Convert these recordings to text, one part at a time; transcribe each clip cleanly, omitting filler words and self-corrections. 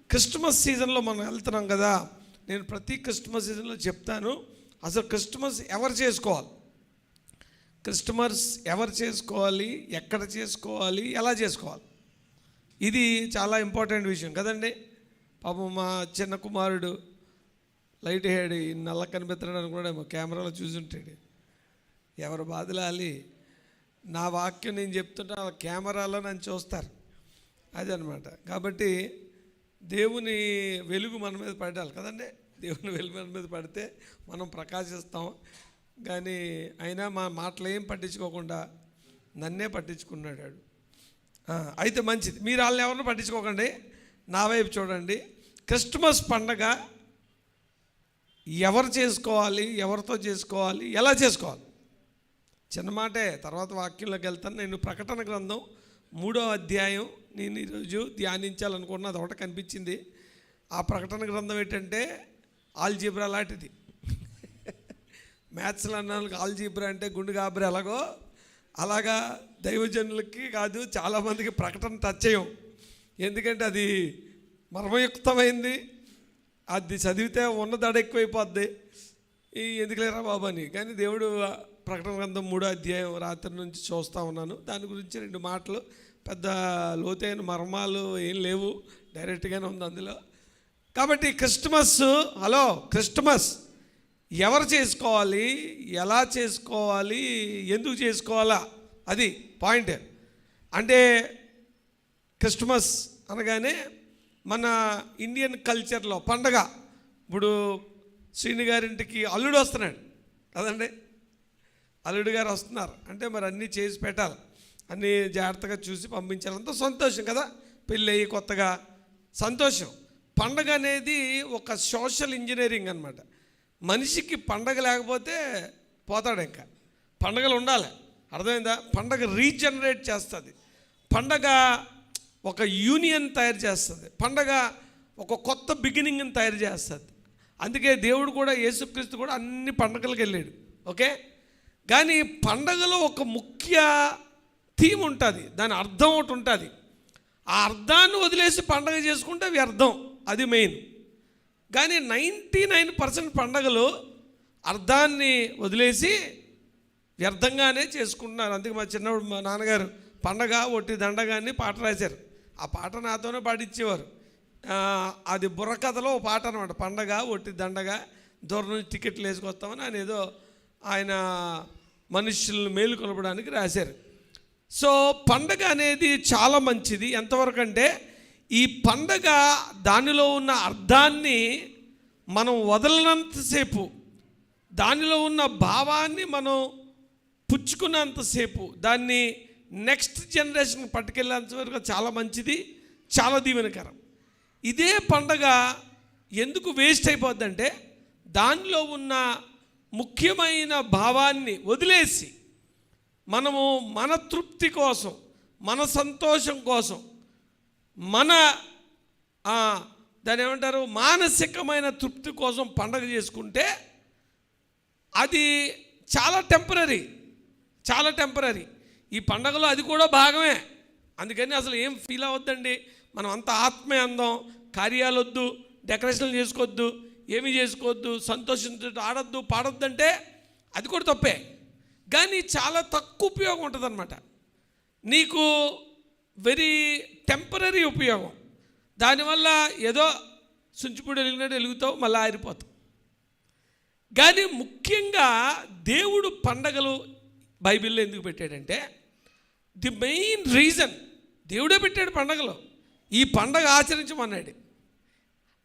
Christmas సీజన్లో మనం వెళ్తున్నాం కదా. నేను ప్రతి క్రిస్మస్ సీజన్లో చెప్తాను, అసలు క్రిస్మస్ ఎవరు చేసుకోవాలి, క్రిస్మస్ ఎవరు చేసుకోవాలి, ఎక్కడ చేసుకోవాలి, ఎలా చేసుకోవాలి, ఇది చాలా ఇంపార్టెంట్ విషయం కదండి. పాపం మా చిన్న కుమారుడు లైట్ హెడ్ నల్ల కనిపెత్తడానికి అనుకున్నాడేమో, కెమెరాలో చూసుంటాడు. ఎవరు బాధలాలి, నా వాక్యం నేను చెప్తుంటే ఆ కెమెరాలో నన్ను చూస్తారు, అదనమాట. కాబట్టి దేవుని వెలుగు మన మీద పడాలి కదండి. దేవుని వెలుగు మన మీద పడితే మనం ప్రకాశిస్తాం. కానీ అయినా మా మాటలు ఏం పట్టించుకోకుండా నన్నే పట్టించుకున్నాడు. అయితే మంచిది, మీరు వాళ్ళని ఎవరిని పట్టించుకోకండి, నా వైపు చూడండి. క్రిస్మస్ పండగ ఎవరు చేసుకోవాలి, ఎవరితో చేసుకోవాలి, ఎలా చేసుకోవాలి, చిన్న మాటే, తర్వాత వాక్యంలోకి వెళ్తాను. నేను ప్రకటన గ్రంథం 3వ అధ్యాయం నేను ఈరోజు ధ్యానించాలనుకున్నది ఒకటి కనిపించింది. ఆ ప్రకటన గ్రంథం ఏంటంటే ఆల్జీబ్రా లాంటిది. మ్యాథ్స్లో అన్న వాళ్ళకి ఆల్జీబ్రా అంటే గుండు గాబ్రా ఎలాగో అలాగా దైవజనులకి కాదు చాలామందికి ప్రకటన టచ్ చేయం. ఎందుకంటే అది మర్మయుక్తమైంది, అది చదివితే ఉన్నదడ ఎక్కువైపోద్ది, ఎందుకు లేరా బాబు అని. కానీ దేవుడు ప్రకటన గ్రంథం 3వ అధ్యాయం రాత్రి నుంచి చూస్తూ ఉన్నాను. దాని గురించి 2 మాటలు, పెద్ద లోతైన మర్మాలు ఏం లేవు, డైరెక్ట్గానే ఉంది అందులో. కాబట్టి క్రిస్మస్, హలో, క్రిస్మస్ ఎవరు చేసుకోవాలి, ఎలా చేసుకోవాలి, ఎందుకు చేసుకోవాలా, అది పాయింట్. అంటే క్రిస్మస్ అనగానే మన ఇండియన్ కల్చర్లో పండగ. ఇప్పుడు శ్రీని గారింటికి అల్లుడు వస్తున్నాడు కదండి, అల్లుడు గారు వస్తున్నారు అంటే మరి అన్నీ చేసి పెట్టాలి, అన్నీ జాగ్రత్తగా చూసి పంపించాలి. అంత సంతోషం కదా, పెళ్ళి అయ్యి కొత్తగా సంతోషం. పండగ అనేది ఒక సోషల్ ఇంజనీరింగ్ అనమాట. మనిషికి పండగ లేకపోతే పోతాడు. ఇంకా పండగలు ఉండాలి, అర్థమైందా? పండగ రీజనరేట్ చేస్తుంది, పండగ ఒక యూనియన్ తయారు చేస్తుంది, పండగ ఒక కొత్త బిగినింగ్ని తయారు చేస్తుంది. అందుకే దేవుడు కూడా, యేసుక్రీస్తు కూడా అన్ని పండగలకు వెళ్ళాడు, ఓకే. కానీ పండగలో ఒక ముఖ్య థీమ్ ఉంటుంది, దాని అర్థం ఒకటి ఉంటుంది. ఆ అర్థాన్ని వదిలేసి పండగ చేసుకుంటే వ్యర్థం, అది మెయిన్. కానీ 99% పండగలు అర్థాన్ని వదిలేసి వ్యర్థంగానే చేసుకుంటున్నారు. అందుకే మా చిన్నప్పుడు మా నాన్నగారు పండగ ఒట్టి దండగాన్ని పాట రాశారు. ఆ పాట నాతోనే పాటించేవారు. అది బుర్రకథలో ఒక పాట అనమాట, పండగ ఒట్టి దండగా దూరం నుంచి టికెట్లు వేసుకొస్తామని ఆయన ఏదో ఆయన మనుషులను మేలుకొలపడానికి రాశారు. సో పండగ అనేది చాలా మంచిది. ఎంతవరకు అంటే ఈ పండగ దానిలో ఉన్న అర్థాన్ని మనం వదలనంతసేపు, దానిలో ఉన్న భావాన్ని మనం పుచ్చుకున్నంతసేపు, దాన్ని నెక్స్ట్ జనరేషన్కి పట్టుకెళ్ళేంత వరకు చాలా మంచిది, చాలా దీవెనకరం. ఇదే పండగ ఎందుకు వేస్ట్ అయిపోద్దంటే దానిలో ఉన్న ముఖ్యమైన భావాన్ని వదిలేసి మనము మన తృప్తి కోసం, మన సంతోషం కోసం, మన దాని ఏమంటారు మానసికమైన తృప్తి కోసం పండగ చేసుకుంటే అది చాలా టెంపరీ, చాలా టెంపరీ. ఈ పండగలో అది కూడా భాగమే. అందుకని అసలు ఏం ఫీల్ అవ్వద్దండి. మనం అంత ఆత్మీయ అందం, కార్యాలు వద్దు, డెకరేషన్లు చేసుకోవద్దు, ఏమీ చేసుకోవద్దు, సంతోషంతో ఆడొద్దు, పాడొద్దు అంటే అది కూడా తప్పే. కానీ చాలా తక్కువ ఉపయోగం ఉంటుంది అన్నమాట. నీకు వెరీ టెంపరీ ఉపయోగం. దానివల్ల ఏదో సుంచిపూడి వెలిగినట్టు వెలుగుతావు, మళ్ళీ ఆరిపోతావు. కానీ ముఖ్యంగా దేవుడు పండగలు బైబిల్లో ఎందుకు పెట్టాడంటే ది మెయిన్ రీజన్, దేవుడే పెట్టాడు పండగలు. ఈ పండగ ఆచరించమన్నాడు.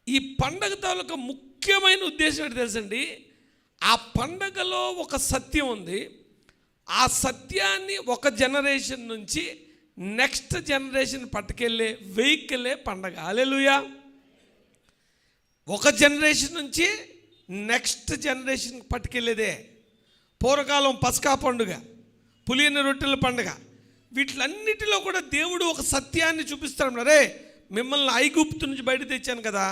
ఈ పండగ తాలూకా ముఖ్యమైన ఉద్దేశం ఏంటి తెలుసండి? ఆ పండగలో ఒక సత్యం ఉంది. ఆ సత్యాన్ని ఒక జనరేషన్ నుంచి నెక్స్ట్ జనరేషన్ పట్టుకెళ్ళే వెహికలే పండగ. హల్లెలూయా. ఒక జనరేషన్ నుంచి నెక్స్ట్ జనరేషన్ పట్టుకెళ్ళేదే. పూర్వకాలం పస్కా పండుగ, పులియని రొట్టెల పండుగ, వీటిలన్నిటిలో కూడా దేవుడు ఒక సత్యాన్ని చూపిస్తాడు. రే, మిమ్మల్ని ఐగుప్తు నుంచి బయట తెచ్చాను కదా,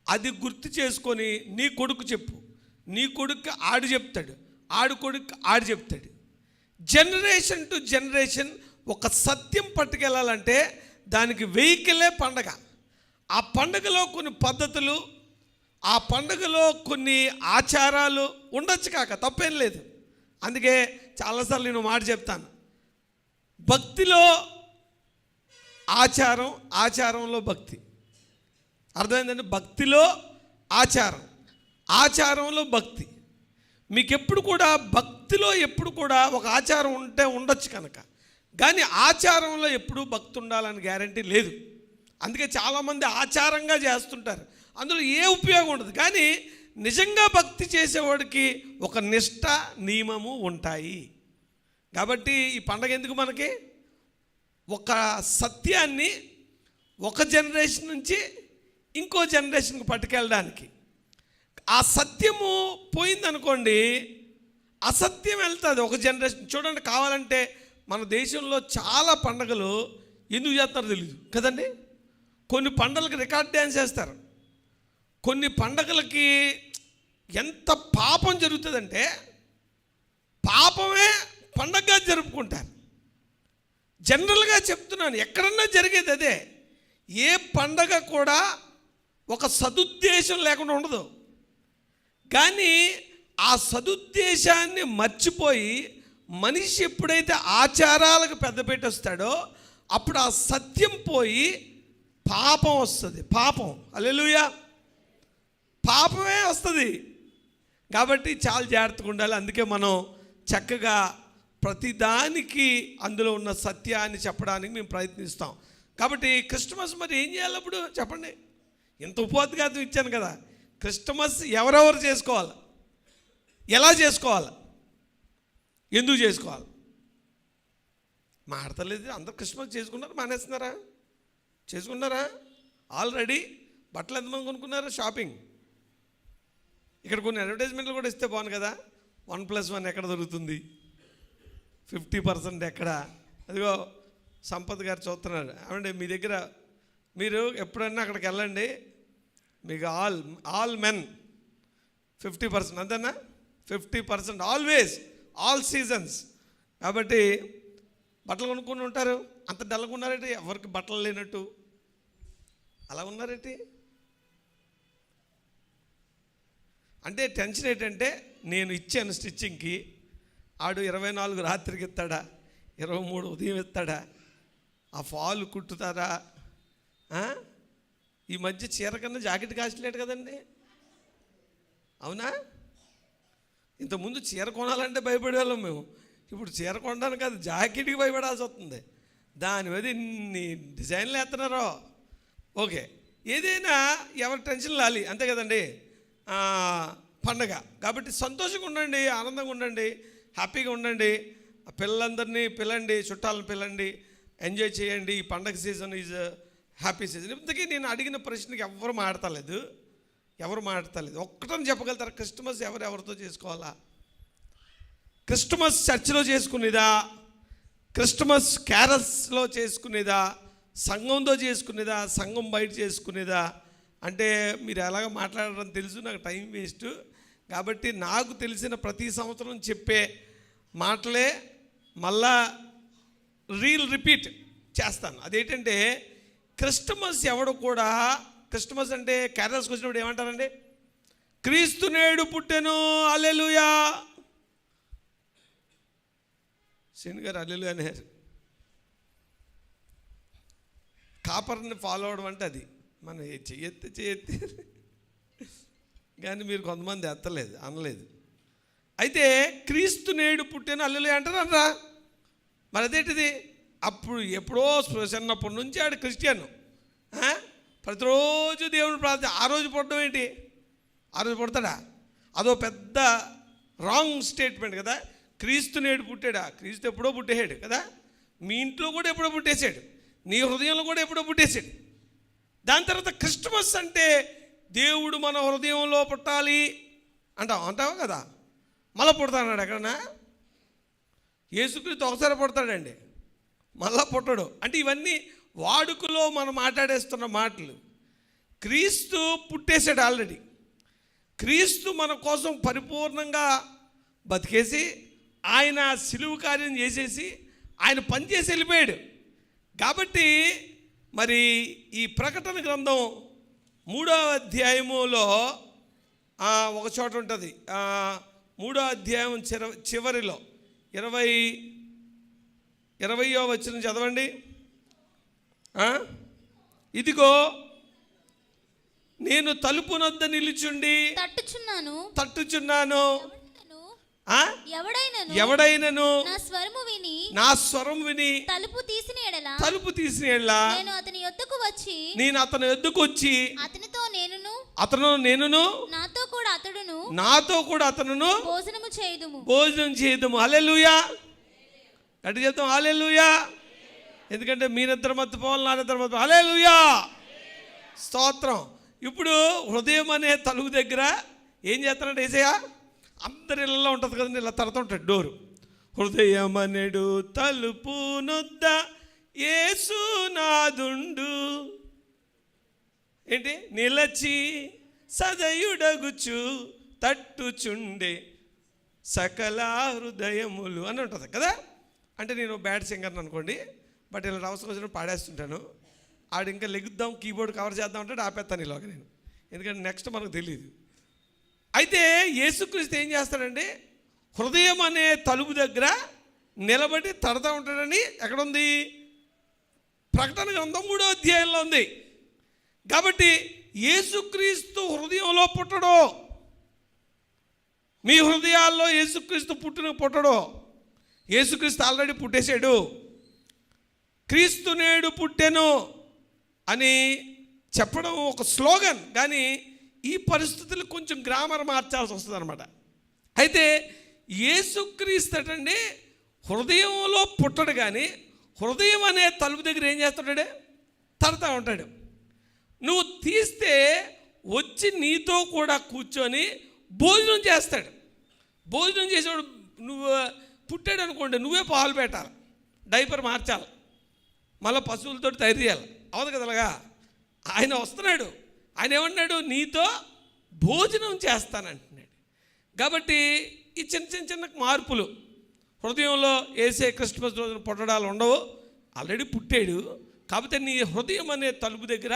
అది గుర్తు చేసుకొని నీ కొడుకు చెప్పు, నీ కొడుకు ఆడు చెప్తాడు, ఆడు కొడుకు ఆడు చెప్తాడు. జనరేషన్ టు జనరేషన్ ఒక సత్యం పట్టుకెళ్ళాలంటే దానికి వెహికలే పండగ. ఆ పండుగలో కొన్ని పద్ధతులు, ఆ పండుగలో కొన్ని ఆచారాలు ఉండొచ్చు కాక తప్పేం లేదు. అందుకే చాలాసార్లు నేను మాట చెప్తాను, భక్తిలో ఆచారం, ఆచారంలో భక్తి. అర్థమైందండి? భక్తిలో ఆచారం, ఆచారంలో భక్తి. మీకు ఎప్పుడు కూడా భక్తిలో ఎప్పుడు కూడా ఒక ఆచారం ఉంటే ఉండొచ్చు కనుక, కానీ ఆచారంలో ఎప్పుడూ భక్తి ఉండాలని గ్యారంటీ లేదు. అందుకే చాలామంది ఆచారంగా చేస్తుంటారు, అందులో ఏ ఉపయోగం ఉండదు. కానీ నిజంగా భక్తి చేసేవాడికి ఒక నిష్ట, నియమము ఉంటాయి. కాబట్టి ఈ పండగ ఎందుకు మనకి? ఒక సత్యాన్ని ఒక జనరేషన్ నుంచి ఇంకో జనరేషన్కి పట్టుకెళ్ళడానికి. ఆ సత్యము పోయిందనుకోండి, అసత్యం వెళ్తుంది ఒక జనరేషన్. చూడండి, కావాలంటే మన దేశంలో చాలా పండుగలు ఎందుకు చేస్తారో తెలియదు కదండి. కొన్ని పండుగలకి రికార్డ్ డ్యాన్స్ చేస్తారు, కొన్ని పండుగలకి ఎంత పాపం జరుగుతుందంటే పాపమే పండగగా జరుపుకుంటారు. జనరల్గా చెప్తున్నాను, ఎక్కడన్నా జరిగేది అదే. ఏ పండగ కూడా ఒక సదుద్దేశం లేకుండా ఉండదు. కానీ ఆ సదుద్దేశాన్ని మర్చిపోయి మనిషి ఎప్పుడైతే ఆచారాలకు పెద్దపీట వస్తాడో అప్పుడు ఆ సత్యం పోయి పాపం వస్తుంది. పాపం, హల్లెలూయా, పాపమే వస్తుంది. కాబట్టి చాలా జాగ్రత్తగా ఉండాలి. అందుకే మనం చక్కగా ప్రతిదానికి అందులో ఉన్న సత్యాన్ని చెప్పడానికి మేము ప్రయత్నిస్తాం. కాబట్టి క్రిస్టమస్ మరి ఏం చేయాలి అప్పుడు చెప్పండి? ఇంత ఉపోద్ఘాతం ఇచ్చాను కదా. క్రిస్టమస్ ఎవరెవరు చేసుకోవాలి, ఎలా చేసుకోవాలి, ఎందుకు చేసుకోవాలి? మాడతలేదు. అందరు క్రిస్మస్ చేసుకున్నారు, మానేస్తున్నారా? చేసుకున్నారా? ఆల్రెడీ బట్టలు ఎంతమంది కొనుక్కున్నారా? షాపింగ్. ఇక్కడ కొన్ని అడ్వర్టైజ్మెంట్లు కూడా ఇస్తే బాగుంది కదా. 1+1 ఎక్కడ దొరుకుతుంది, 50% ఎక్కడ? అదిగో సంపత్ గారు చూస్తున్నాడు. ఏమంటే మీ దగ్గర మీరు ఎప్పుడన్నా అక్కడికి వెళ్ళండి, మీకు ఆల్ మెన్ 50%, అంతేనా? 50% ఆల్వేస్, ఆల్ సీజన్స్. కాబట్టి బట్టలు కొనుక్కొని ఉంటారు. అంత డల్గా ఉన్నారేంటి? ఎవరికి బట్టలు లేనట్టు అలా ఉన్నారేంటి? అంటే టెన్షన్ ఏంటంటే, నేను ఇచ్చాను స్టిచ్చింగ్కి, ఆడు 24 రాత్రికి ఇస్తాడా, 23 ఉదయం ఇస్తాడా, ఆ ఫాల్ కుట్టుతారా? ఈ మధ్య చీర కన్నా జాకెట్ కాస్ట్లేడు కదండి, అవునా? ఇంతకుముందు చీర కొనాలంటే భయపడేవాళ్ళం మేము. ఇప్పుడు చీర కొనడానికి కాదు, జాకెట్కి భయపడాల్సి వస్తుంది. దాని మీద ఇన్ని డిజైన్లు వేస్తున్నారో. ఓకే, ఏదైనా ఎవరి టెన్షన్ లాలి, అంతే కదండి. పండగ కాబట్టి సంతోషంగా ఉండండి, ఆనందంగా ఉండండి, హ్యాపీగా ఉండండి. పిల్లలందరినీ పిల్లండి, చుట్టాలను పిల్లండి, ఎంజాయ్ చేయండి. ఈ పండగ సీజన్ ఈజ్ హ్యాపీ సీజన్. ఇంతకీ నేను అడిగిన ప్రశ్నకి ఎవరు మాట్లాడతలేదు. ఒక్కటని చెప్పగలుగుతారు, క్రిస్టమస్ ఎవరెవరితో చేసుకోవాలా? క్రిస్టమస్ చర్చిలో చేసుకునేదా, క్రిస్టమస్ క్యారల్స్లో చేసుకునేదా, సంఘంతో చేసుకునేదా, సంఘం బయట చేసుకునేదా? అంటే మీరు ఎలాగ మాట్లాడడం తెలుసు, నాకు టైం వేస్ట్. కాబట్టి నాకు తెలిసిన ప్రతి సంవత్సరం చెప్పే మాటలే మళ్ళా రిపీట్ చేస్తాను. అదేంటంటే, క్రిస్టమస్ ఎవడు కూడా, క్రిస్టమస్ అంటే క్యారల్స్కి వచ్చినప్పుడు ఏమంటారండి? క్రీస్తు నేడు పుట్టెను, హల్లెలూయా. శని గారు హల్లెలూయా అన్నారు. కాపర్ని ఫాలో అవడం అంటే అది. మనం చేయెత్తి కానీ మీరు కొంతమంది ఎత్తలేదు, అనలేదు. అయితే క్రీస్తు నేడు పుట్టెను హల్లెలూయా అంటారా? మరి అదేంటిది? అప్పుడు ఎప్పుడో చిన్నప్పటి నుంచి ఆడు క్రిస్టియన్, ప్రతిరోజు దేవుని ప్రార్థన. ఆ రోజు పుట్టడం ఏంటి? ఆ రోజు పుడతాడా? అదో పెద్ద రాంగ్ స్టేట్మెంట్ కదా. క్రీస్తు నేడు పుట్టాడా? క్రీస్తు ఎప్పుడో పుట్టేసాడు కదా. మీ ఇంట్లో కూడా ఎప్పుడో పుట్టేశాడు, నీ హృదయంలో కూడా ఎప్పుడో పుట్టేశాడు. దాని తర్వాత క్రిస్టమస్ అంటే దేవుడు మన హృదయంలో పుట్టాలి అంటావా కదా. మళ్ళీ పుడతాడు ఎక్కడన్నా? యేసుక్రీస్తు ఒకసారి పుడతాడండి, మళ్ళా పుట్టడు. అంటే ఇవన్నీ వాడుకలో మనం మాట్లాడేస్తున్న మాటలు. క్రీస్తు పుట్టేశాడు ఆల్రెడీ. క్రీస్తు మన కోసం పరిపూర్ణంగా బతికేసి, ఆయన సిలువ కార్యం చేసేసి, ఆయన పనిచేసి వెళ్ళిపోయాడు. కాబట్టి మరి ఈ ప్రకటన గ్రంథం 3వ అధ్యాయములో ఒక చోట ఉంటుంది. 3వ అధ్యాయం చివరిలో 20వ వచనం చదవండి. ఇదిగో నేను తలుపు నొద్ద నిలుచుండి తట్టుచున్నాను. ఎవడైనను నా స్వరం విని తలుపు తీసిన యెడల నేను అతని యొద్దకు వచ్చి అతను నేనును నాతో కూడా అతనును భోజనం చేయుదుము. హల్లెలూయా. గట్టి చెప్తాం హల్లెలూయా. ఎందుకంటే మీ నిద్ర మత్తు పోవాలి, నా నిద్ర మత్తు. హల్లెలూయా, స్తోత్రం. ఇప్పుడు హృదయం అనే తలుపు దగ్గర ఏం చేస్తానంటే యేసయ్య, అందరి ఇళ్ళలో ఉంటుంది కదండి, ఇలా తడుతుంటాడు డోరు. హృదయం అనేడు తలుపు నొద్ద యేసునాదుండు ఏంటి నిలచి సదయుడగుచు తట్టుచుండే సకల హృదయములు అని ఉంటుంది కదా. అంటే నేను బ్యాడ్ సింగర్ని అనుకోండి, బట్ ఇలా అవసరం వచ్చిన పాడేస్తుంటాను. ఆడు ఇంకా లెగుద్దాం కీబోర్డ్ కవర్ చేద్దాం అంటే ఆపేస్తాను ఇలాగ నేను, ఎందుకంటే నెక్స్ట్ మనకు తెలియదు. అయితే యేసుక్రీస్తు ఏం చేస్తాడండి, హృదయం అనే తలుపు దగ్గర నిలబడి తడతా ఉంటాడని ఎక్కడుంది? ప్రకటన గ్రంథం 3వ అధ్యాయంలో ఉంది. కాబట్టి యేసుక్రీస్తు హృదయంలో పుట్టడో, మీ హృదయాల్లో యేసుక్రీస్తు పుట్టడో. యేసుక్రీస్తు ఆల్రెడీ పుట్టేశాడు. క్రీస్తు నేడు పుట్టెను అని చెప్పడం ఒక స్లోగన్, కానీ ఈ పరిస్థితులు కొంచెం గ్రామర్ మార్చాల్సి వస్తుంది అనమాట. అయితే యేసుక్రీస్తు అటండి హృదయంలో పుట్టడు, కానీ హృదయం అనే తలుపు దగ్గర ఏం చేస్తాడే? తడతా ఉంటాడు. నువ్వు తీస్తే వచ్చి నీతో కూడా కూర్చొని భోజనం చేస్తాడు. భోజనం చేసేవాడు నువ్వు పుట్టాడు అనుకోండి, నువ్వే పాలు పెట్టాలి, డైపర్ మార్చాలి, మళ్ళీ పశువులతో తయారు చేయాలి, అవదు కదలాగా. ఆయన వస్తున్నాడు, ఆయన ఏమన్నాడు? నీతో భోజనం చేస్తానంటున్నాడు. కాబట్టి ఈ చిన్న మార్పులు హృదయంలో వేసే క్రిస్మస్ రోజున పుట్టడాలు ఉండవు, ఆల్రెడీ పుట్టాడు. కాకపోతే నీ హృదయం అనే తలుపు దగ్గర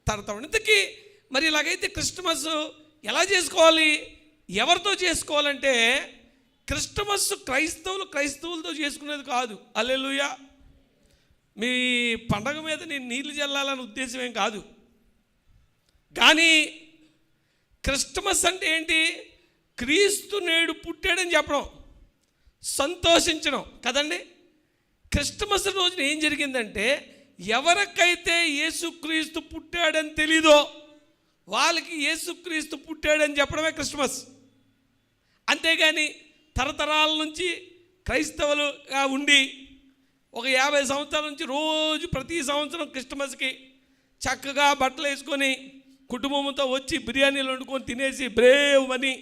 తడతాడు. ఇంతకీ మరి ఇలాగైతే క్రిస్మస్ ఎలా చేసుకోవాలి, ఎవరితో చేసుకోవాలంటే, క్రిస్మస్ క్రైస్తవులతో చేసుకునేది కాదు. హల్లెలూయా. మీ పండగ మీద నేను నీళ్లు చల్లాలనే ఉద్దేశం ఏం కాదు. కానీ క్రిస్మస్ అంటే ఏంటి? క్రీస్తు నేడు పుట్టాడని చెప్పడం, సంతోషించడం కదండి. క్రిస్మస్ రోజున ఏం జరిగిందంటే, ఎవరికైతే యేసుక్రీస్తు పుట్టాడని తెలీదో వాళ్ళకి యేసుక్రీస్తు పుట్టాడని చెప్పడమే క్రిస్మస్. అంతేగాని తరతరాల నుంచి క్రైస్తవులుగా ఉండి ఒక 50 సంవత్సరాల నుంచి రోజు ప్రతి సంవత్సరం క్రిస్మస్కి చక్కగా బట్టలు వేసుకొని కుటుంబంతో వచ్చి బిర్యానీలు వండుకొని తినేసి బ్రేవ్ అని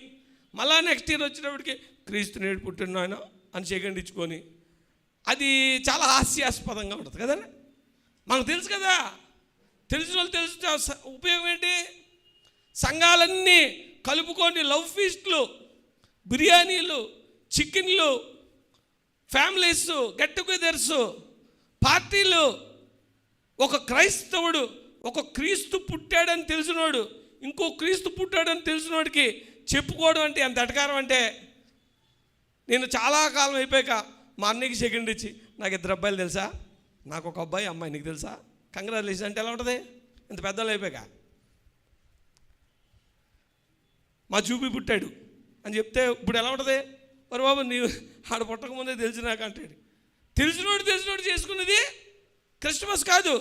మళ్ళా నెక్స్ట్ ఇయర్ వచ్చేటప్పటికి క్రీస్తు నేడు పుట్టిన ఆయన అని చేకండించుకొని, అది చాలా హాస్యాస్పదంగా ఉంటుంది కదండి. మనకు తెలుసు కదా, తెలిసిన వాళ్ళు తెలుసు. ఉపయోగం ఏంటి? సంఘాలన్నీ కలుపుకొని లవ్ ఫీస్ట్లు, బిర్యానీలు, చికెన్లు, ఫ్యామిలీస్ గెట్ టుగెదర్స్, పార్టీలు. ఒక క్రైస్తవుడు ఒక క్రీస్తు పుట్టాడని తెలిసినోడు ఇంకో క్రీస్తు పుట్టాడని తెలిసినోడికి చెప్పుకోవడం అంటే ఎంత ఎటకారం అంటే, నేను చాలా కాలం అయిపోయాక మా అన్నయ్యకి సెకండ్ ఇచ్చి, నాకు 2 అబ్బాయిలు తెలుసా, నాకు ఒక అబ్బాయి అమ్మాయి, నీకు తెలుసా, కంగ్రాచులేషన్ అంటే ఎలా ఉంటుంది? ఇంత పెద్దలు అయిపోయాక. మా చూపి పుట్టాడు అని చెప్తే ఇప్పుడు ఎలా ఉంటుంది? మరి బాబు నీవు ఆడ పుట్టకముందే తెలిసి నాకు అంటాడు. తెలిసినోడు చేసుకున్నది క్రిస్మస్ కాదు.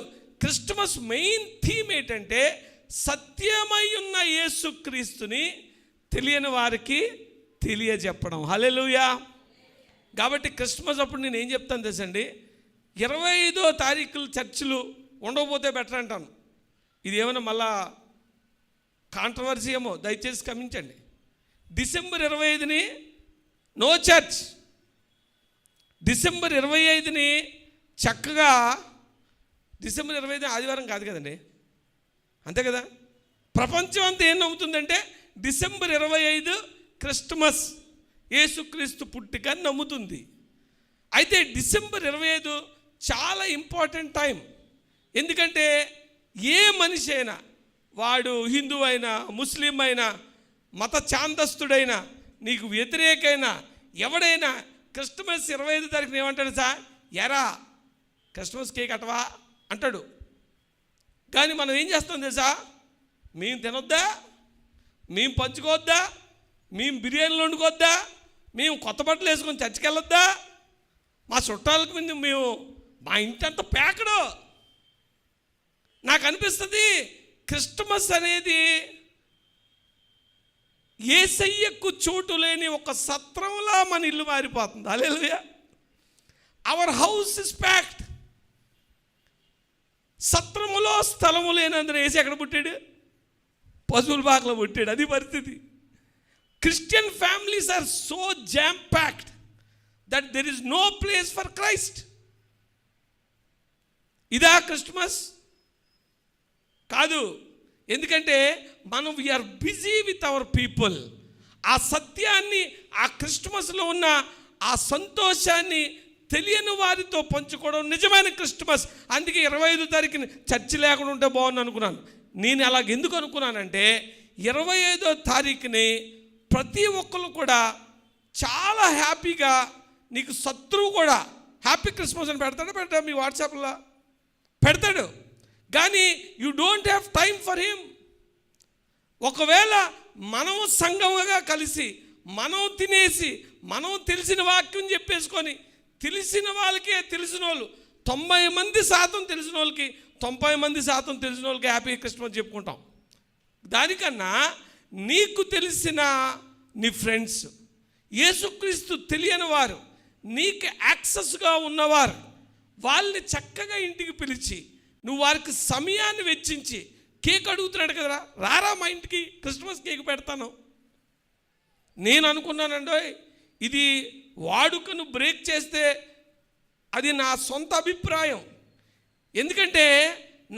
క్రిస్మస్ మెయిన్ థీమ్ ఏంటంటే, సత్యమై ఉన్న యేసుక్రీస్తుని తెలియని వారికి తెలియజెప్పడం. హల్లెలూయా. కాబట్టి క్రిస్మస్ అప్పుడు నేను ఏం చెప్తాను తెలుసండి, 25వ తారీఖులు చర్చిలు ఉండకపోతే బెటర్ అంటాను. ఇది ఏమైనా మళ్ళా కాంట్రవర్సీ ఏమో, దయచేసి క్షమించండి. డిసెంబర్ 25ని నో చర్చ్. డిసెంబర్ 25ని చక్కగా, డిసెంబర్ 25 ఆదివారం కాదు కదండి, అంతే కదా. ప్రపంచం అంతా ఏం నమ్ముతుందంటే డిసెంబర్ 25 క్రిస్మస్, యేసుక్రీస్తు పుట్టిక నమ్ముతుంది. అయితే డిసెంబర్ 25 చాలా ఇంపార్టెంట్ టైం. ఎందుకంటే ఏ మనిషి అయినా, వాడు హిందూ అయినా, ముస్లిం అయినా, మత ఛాందస్తుడైనా, నీకు వ్యతిరేకైనా, ఎవడైనా క్రిస్మస్ 25 తారీఖున ఏమంటాడు? సార్ ఎరా క్రిస్మస్ కేక్ అటవా అంటాడు. కానీ మనం ఏం చేస్తాం తెలుసా? మేము తినొద్దా, మేము పంచుకోవద్దా, మేము బిర్యానీలు వండుకోవద్దా, మేము కొత్త బట్టలు వేసుకొని చర్చికి వెళ్ళొద్దా, మా చుట్టాలకు ముందు మేము మా ఇంటి అంతా పేకడు. నాకు అనిపిస్తుంది క్రిస్మస్ అనేది యేసయ్యకు చోటు లేని ఒక సత్రంలా మన ఇల్లు మారిపోతుంది. Hallelujah. Our house is packed. సత్రములో స్థలము లేనందున యేసు ఎక్కడ పుట్టాడు? పశువుల బాకలో పుట్టాడు. అది పరిస్థితి. Christian families are so jam packed that there is no place for Christ. ఇదా క్రిస్మస్? కాదు. ఎందుకంటే మనం we are busy with our people. ఆ సత్యాన్ని, ఆ క్రిస్మస్లో ఉన్న ఆ సంతోషాన్ని తెలియని వారితో పంచుకోవడం నిజమైన క్రిస్మస్. అందుకే 25 తారీఖుని చర్చి లేకుండా ఉంటే బాగుంది అనుకున్నాను. నేను అలాగ ఎందుకు అనుకున్నానంటే 25వ తారీఖుని ప్రతి ఒక్కరు కూడా చాలా హ్యాపీగా, నీకు శత్రువు కూడా హ్యాపీ క్రిస్మస్ అని పెడతాడు మీ వాట్సాప్లో పెడతాడు. కానీ you don't have time for him. ఒకవేళ మనం సంఘముగా కలిసి, మనం తినేసి, మనం తెలిసిన వాక్యం చెప్పేసుకొని, తెలిసిన వాళ్ళకే తెలిసిన వాళ్ళు 90% తెలిసిన వాళ్ళకి 90% తెలిసిన వాళ్ళకి హ్యాపీ క్రిస్మస్ చెప్పుకుంటాం. దానికన్నా నీకు తెలిసిన నీ ఫ్రెండ్స్, యేసుక్రీస్తు తెలియని వారు, నీకు యాక్సెస్గా ఉన్నవారు, వాళ్ళని చక్కగా ఇంటికి పిలిచి నువ్వు వారికి సమయాన్ని వెచ్చించి, కేక్ అడుగుతున్నాడు కదరా, రారా మా ఇంటికి క్రిస్మస్ కేక్ పెడతాను. నేను అనుకున్నానండి, ఇది వాడుకను బ్రేక్ చేస్తే అది నా సొంత అభిప్రాయం. ఎందుకంటే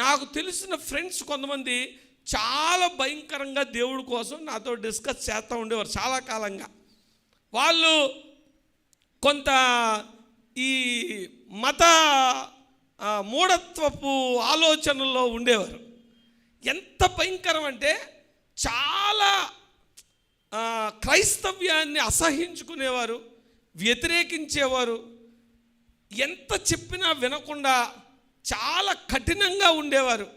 నాకు తెలిసిన ఫ్రెండ్స్ కొంతమంది చాలా భయంకరంగా దేవుడి కోసం నాతో డిస్కస్ చేస్తూ ఉండేవారు చాలా కాలంగా. వాళ్ళు కొంత ఈ మత మూఢత్వపు ఆలోచనల్లో ఉండేవారు. ఎంత భయంకరం అంటే చాలా క్రైస్తవ్యాన్ని అసహించుకునేవారు, వ్యతిరేకించేవారు, ఎంత చెప్పినా వినకుండా చాలా కఠినంగా ఉండేవారు,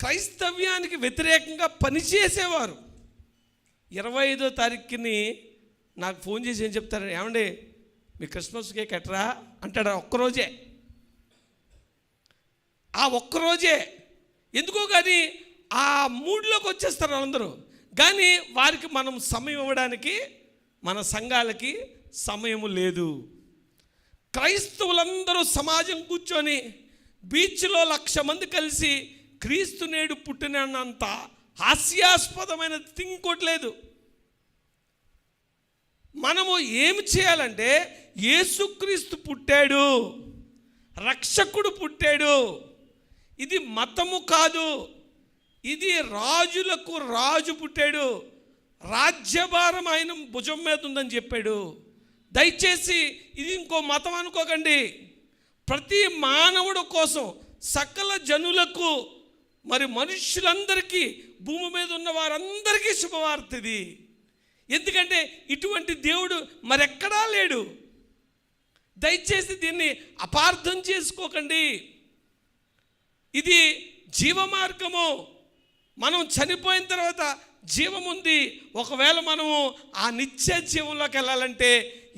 క్రైస్తవ్యానికి వ్యతిరేకంగా పనిచేసేవారు. 25వ తారీఖుని నాకు ఫోన్ చేసి ఏం చెప్తారు? ఏమండి మీ క్రిస్మస్ కేక్ ఎట్రా అంటాడు. ఒక్కరోజే, ఆ ఒక్కరోజే ఎందుకో కానీ ఆ మూడ్లోకి వచ్చేస్తారు అందరూ. కానీ వారికి మనం సమయం ఇవ్వడానికి మన సంఘాలకి సమయము లేదు. క్రైస్తవులందరూ సమాజం కూర్చొని బీచ్లో 1,00,000 మంది కలిసి క్రీస్తు నేడు పుట్టినంత హాస్యాస్పదమైన థింగ్ కొట్టలేదు. మనము ఏమి చేయాలంటే, యేసుక్రీస్తు పుట్టాడు, రక్షకుడు పుట్టాడు. ఇది మతము కాదు, ఇది రాజులకు రాజు పుట్టాడు, రాజ్యభారం ఆయన భుజం మీద ఉందని చెప్పాడు. దయచేసి ఇది ఇంకో మతం అనుకోకండి. ప్రతి మానవుడు కోసం, సకల జనులకు, మరి మనుష్యులందరికీ, భూమి మీద ఉన్న వారందరికీ శుభవార్త ఇది. ఎందుకంటే ఇటువంటి దేవుడు మరెక్కడా లేడు. దయచేసి దీన్ని అపార్థం చేసుకోకండి. ఇది జీవమార్గము. మనం చనిపోయిన తర్వాత జీవం ఉంది. ఒకవేళ మనము ఆ నిత్య జీవంలోకి వెళ్ళాలంటే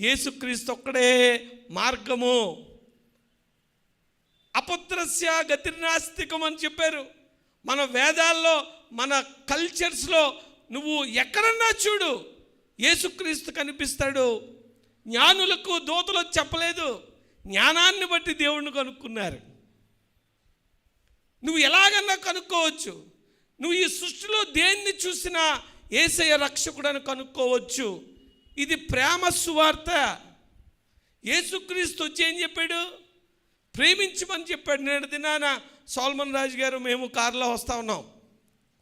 యేసుక్రీస్తు ఒక్కడే మార్గము. అపుత్రస్య గతిర్నాస్తికం అని చెప్పారు మన వేదాల్లో, మన కల్చర్స్లో. నువ్వు ఎక్కడన్నా చూడు, యేసుక్రీస్తు కనిపిస్తాడు. జ్ఞానులకు దూతలకు చెప్పలేదు, జ్ఞానాన్ని బట్టి దేవుణ్ణి కనుక్కున్నారు. నువ్వు ఎలాగన్నా కనుక్కోవచ్చు. నువ్వు ఈ సృష్టిలో దేన్ని చూసినా యేసయ్య రక్షకుడని కనుక్కోవచ్చు. ఇది ప్రేమ సువార్త. యేసుక్రీస్తు వచ్చి ఏం చెప్పాడు? ప్రేమించమని చెప్పాడు. నేడు దినాన సోల్మన్ రాజు గారు మేము కారులో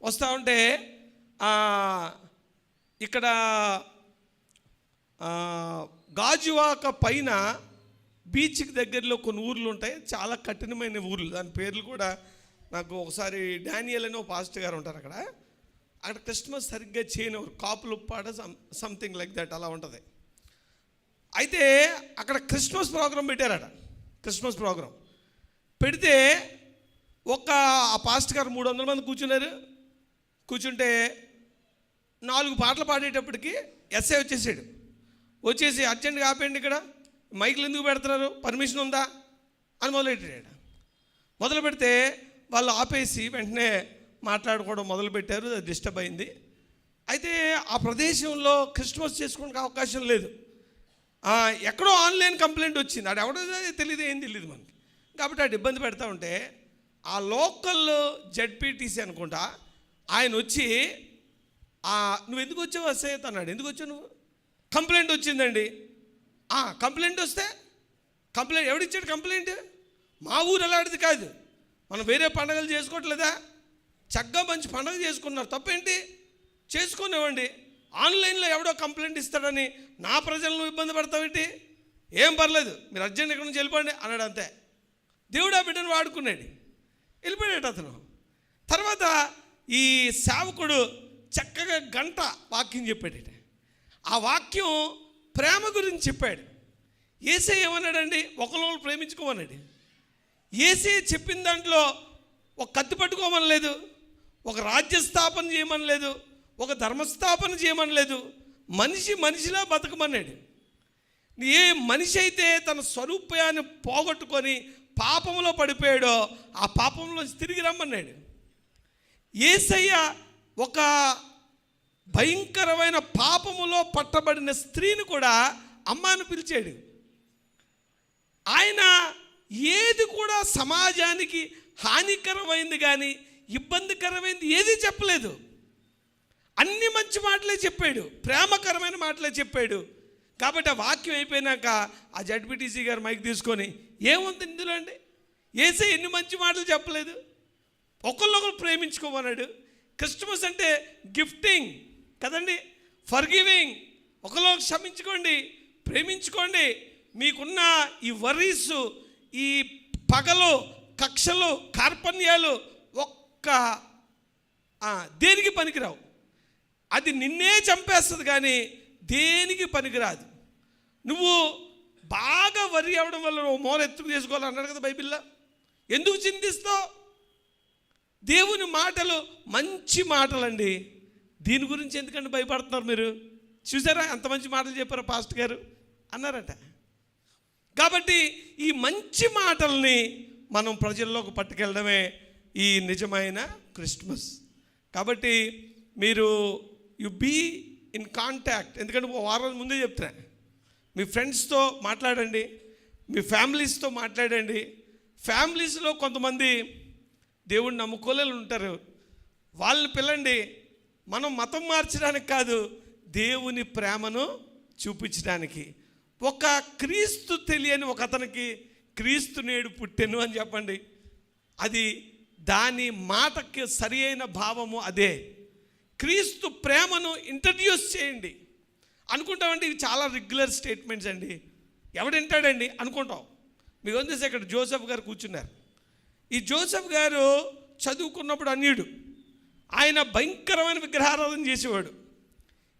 వస్తూ ఉంటే ఇక్కడ గాజువాక పైన బీచ్కి దగ్గరలో కొన్ని ఊర్లు ఉంటాయి, చాలా కఠినమైన ఊర్లు. దాని పేర్లు కూడా నాకు ఒకసారి డానియల్ అని ఒక పాస్టర్ గారు ఉంటారు అక్కడ. అక్కడ క్రిస్మస్ సరిగ్గా చేయనివారు, కాపులు పాట సంథింగ్ లైక్ దట్ అలా ఉంటుంది. అయితే అక్కడ క్రిస్మస్ ప్రోగ్రాం పెట్టారట. క్రిస్మస్ ప్రోగ్రాం పెడితే ఆ పాస్టర్ గారు 300 మంది కూర్చుంటే 4 పాటలు పాడేటప్పటికి ఎస్ఐ వచ్చేసి అర్జెంట్గా ఆపేయండి, ఇక్కడ మైకులు ఎందుకు పెడుతున్నారు, పర్మిషన్ ఉందా అని మొదలు పెడితే వాళ్ళు ఆపేసి వెంటనే మాట్లాడుకోవడం మొదలుపెట్టారు. అది డిస్టర్బ్ అయింది. అయితే ఆ ప్రదేశంలో క్రిస్మస్ చేసుకోవడానికి అవకాశం లేదు. ఎక్కడో ఆన్లైన్ కంప్లైంట్ వచ్చింది, అది ఎవడో తెలియదు, ఏం తెలియదు మనకి. కాబట్టి అది ఇబ్బంది పెడతా ఉంటే ఆ లోకల్ జెడ్పీటీసీ అనుకుంటా ఆయన వచ్చి, నువ్వు ఎందుకు వచ్చావు ఎస్ఐ అన్నాడు. ఎందుకు వచ్చావు నువ్వు? కంప్లైంట్ వచ్చిందండి. కంప్లైంట్ వస్తే కంప్లైంట్ ఎవడిచ్చాడు కంప్లైంట్? మా ఊరు అలాంటిది కాదు, మనం వేరే పండుగలు చేసుకోవట్లేదా? చక్కగా మంచి పండుగ చేసుకున్నారు, తప్పేంటి? చేసుకునేవ్వండి. ఆన్లైన్లో ఎవడో కంప్లైంట్ ఇస్తాడని నా ప్రజలను ఇబ్బంది పడతావేంటి? ఏం పర్లేదు, మీరు అర్జెంట్ ఇక్కడ నుంచి వెళ్ళిపోండి అన్నాడు. అంతే. దేవుడు ఆ బిడ్డను వాడుకున్నాడు, వెళ్ళిపోయాడు అతను. తర్వాత ఈ సేవకుడు చక్కగా గంట వాక్యం చెప్పాడు. ఆ వాక్యం ప్రేమ గురించి చెప్పాడు. యేసయ్య ఏమన్నాడండి? ఒకరినొకరు ప్రేమించుకోమన్నాడు. యేసయ్య చెప్పిన దాంట్లో ఒక కత్తి పట్టుకోమనలేదు, ఒక రాజ్య స్థాపన చేయమనలేదు, ఒక ధర్మస్థాపన చేయమనలేదు. మనిషిలా బతకమన్నాడు. ఏ మనిషి అయితే తన స్వరూపాన్ని పోగొట్టుకొని పాపంలో పడిపోయాడో ఆ పాపంలో తిరిగి రమ్మన్నాడు. యేసయ్య ఒక భయంకరమైన పాపములో పట్టబడిన స్త్రీని కూడా అమ్మాని పిలిచాడు. ఆయన ఏది కూడా సమాజానికి హానికరమైంది కానీ ఇబ్బందికరమైంది ఏది చెప్పలేదు. అన్ని మంచి మాటలే చెప్పాడు, ప్రేమకరమైన మాటలే చెప్పాడు. కాబట్టి ఆ వాక్యం అయిపోయినాక ఆ జడ్పీటీసీ గారు మైక్ తీసుకొని, ఏముంది ఇందులో అండి, యేసయ్య ఎన్ని మంచి మాటలు చెప్పలేదు, ఒకరినొకరు ప్రేమించుకోమన్నాడు. క్రిస్మస్ అంటే గిఫ్టింగ్ కదండి, ఫర్గివింగ్. ఒకరినొకరు క్షమించుకోండి, ప్రేమించుకోండి. మీకున్న ఈ వరీసు, ఈ పగలు, కక్షలు, కార్పణ్యాలు దేనికి పనికిరావు. అది నిన్నే చంపేస్తుంది కానీ దేనికి పనికిరాదు. నువ్వు బాగా వరి అవ్వడం వల్ల నువ్వు మోర ఎత్తుకు చేసుకోవాలి అన్నాడు కదా బైబిల్లో. ఎందుకు చింతిస్తావు? దేవుని మాటలు మంచి మాటలండి, దీని గురించి ఎందుకంటే భయపడుతున్నారు మీరు? చూసారా ఎంత మంచి మాటలు చెప్పారో పాస్టర్ గారు అన్నారట. కాబట్టి ఈ మంచి మాటల్ని మనం ప్రజల్లోకి పట్టుకెళ్ళడమే ఈ నిజమైన క్రిస్మస్. కాబట్టి మీరు యు బీ ఇన్ కాంటాక్ట్. ఎందుకంటే వారం రోజుల ముందే చెప్తున్నా, మీ ఫ్రెండ్స్తో మాట్లాడండి, మీ ఫ్యామిలీస్తో మాట్లాడండి. ఫ్యామిలీస్లో కొంతమంది దేవుడిని నమ్ముకోలేలు ఉంటారు, వాళ్ళని పిల్లండి. మనం మతం మార్చడానికి కాదు, దేవుని ప్రేమను చూపించడానికి. ఒక క్రీస్తు తెలియని ఒక అతనికి క్రీస్తు నేడు పుట్టెను అని చెప్పండి. అది దాని మాటకి సరి అయిన భావము అదే. క్రీస్తు ప్రేమను ఇంట్రడ్యూస్ చేయండి. అనుకుంటామండి ఇవి చాలా రెగ్యులర్ స్టేట్మెంట్స్ అండి, ఎవడంటాడండి అనుకుంటాం. మీకు వందేసి ఇక్కడ జోసెఫ్ గారు కూర్చున్నారు. ఈ జోసెఫ్ గారు చదువుకున్నప్పుడు అన్యుడు, ఆయన భయంకరమైన విగ్రహారాధన చేసేవాడు.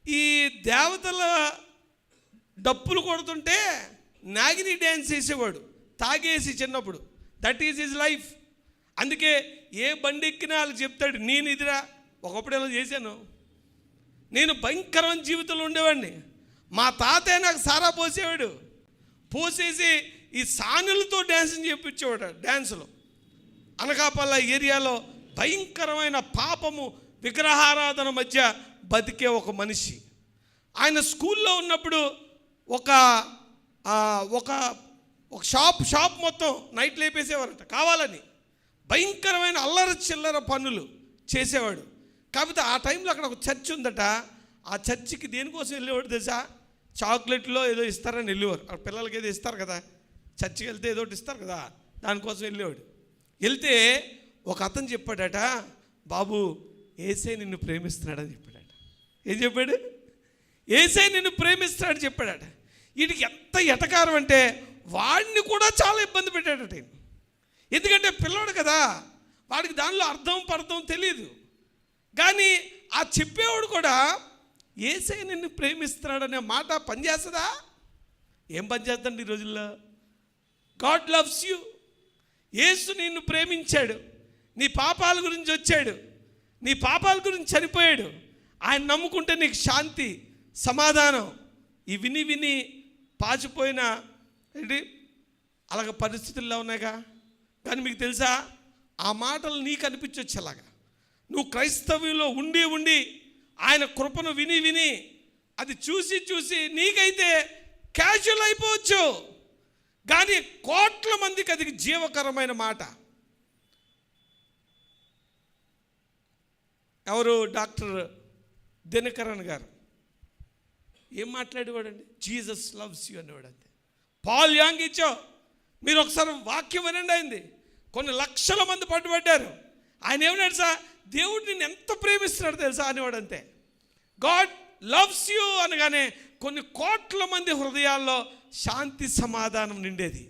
ఈ దేవతల డప్పులు కొడుతుంటే నాగిని డ్యాన్స్ చేసేవాడు తాగేసి చిన్నప్పుడు. That is his life. అందుకే ఏ బండి ఎక్కినా వాళ్ళకి చెప్తాడు, నేను ఇదిరా ఒకప్పుడు ఎలా చేశాను, నేను భయంకరమైన జీవితంలో ఉండేవాడిని. మా తాతయ్య నాకు సారా పోసేవాడు, పోసేసి ఈ సానులతో డ్యాన్సింగ్ చేయించేవాడు. డ్యాన్సులు అనకాపల్లి ఏరియాలో భయంకరమైన పాపము, విగ్రహారాధన మధ్య బతికే ఒక మనిషి. ఆయన స్కూల్లో ఉన్నప్పుడు ఒక షాప్ మొత్తం నైట్ లేపేసేవారట కావాలని. భయంకరమైన అల్లరి చిల్లర పనులు చేసేవాడు. కాకపోతే ఆ టైంలో అక్కడ ఒక చర్చ్ ఉందట. ఆ చర్చికి దేనికోసం వెళ్ళేవాడు తెలుసా? చాక్లెట్లో ఏదో ఇస్తారని వెళ్ళేవారు. ఆ పిల్లలకి ఏదో ఇస్తారు కదా, చర్చికి వెళ్తే ఏదో ఒకటి ఇస్తారు కదా, దానికోసం వెళ్ళేవాడు. వెళ్తే ఒక అతను చెప్పాడట, బాబు యేసయ్య నిన్ను ప్రేమిస్తున్నాడని చెప్పాడట. ఏం చెప్పాడు? యేసయ్య నిన్ను ప్రేమిస్తున్నాడని చెప్పాడట. వీడికి ఎంత ఎటకారం అంటే, వాడిని కూడా చాలా ఇబ్బంది పెట్టాడట. ఎందుకంటే పిల్లోడు కదా, వాడికి దానిలో అర్థం పర్థం తెలియదు. కానీ ఆ చెప్పేవాడు కూడా యేసయ్య నిన్ను ప్రేమిస్తున్నాడనే మాట పనిచేస్తుందా? ఏం పనిచేద్దండి ఈ రోజుల్లో? God loves you. యేసు నిన్ను ప్రేమించాడు, నీ పాపాల గురించి వచ్చాడు, నీ పాపాల గురించి చనిపోయాడు. ఆయన నమ్ముకుంటే నీకు శాంతి, సమాధానం. ఈ విని విని పాచిపోయిన ఏంటి అలాగ పరిస్థితుల్లో ఉన్నాయిగా. కానీ మీకు తెలుసా, ఆ మాటలు నీకు అనిపించవచ్చు అలాగా. నువ్వు క్రైస్తవ్యంలో ఉండి ఉండి ఆయన కృపను విని విని అది చూసి చూసి నీకైతే క్యాజువల్ అయిపోవచ్చు. కానీ కోట్ల మందికి అది జీవకరమైన మాట. ఎవరు? డాక్టర్ దినకరన్ గారు ఏం మాట్లాడేవాడండి? జీసస్ లవ్స్ యూ అనేవాడు. అంతే. పాల్ యాంగ్ ఇచ్చో, మీరు ఒకసారి వాక్యం వినండి. అయింది కొన్ని లక్షల మంది పట్టుబడ్డారు. ఆయన ఏమన్నాడు సార్? దేవుడు నిన్ను ఎంత ప్రేమిస్తున్నాడు తెలుసా అనేవాడు. అంతే. గాడ్ లవ్స్ యూ అనగానే కొన్ని కోట్ల మంది హృదయాల్లో శాంతి సమాధానం నిండేది.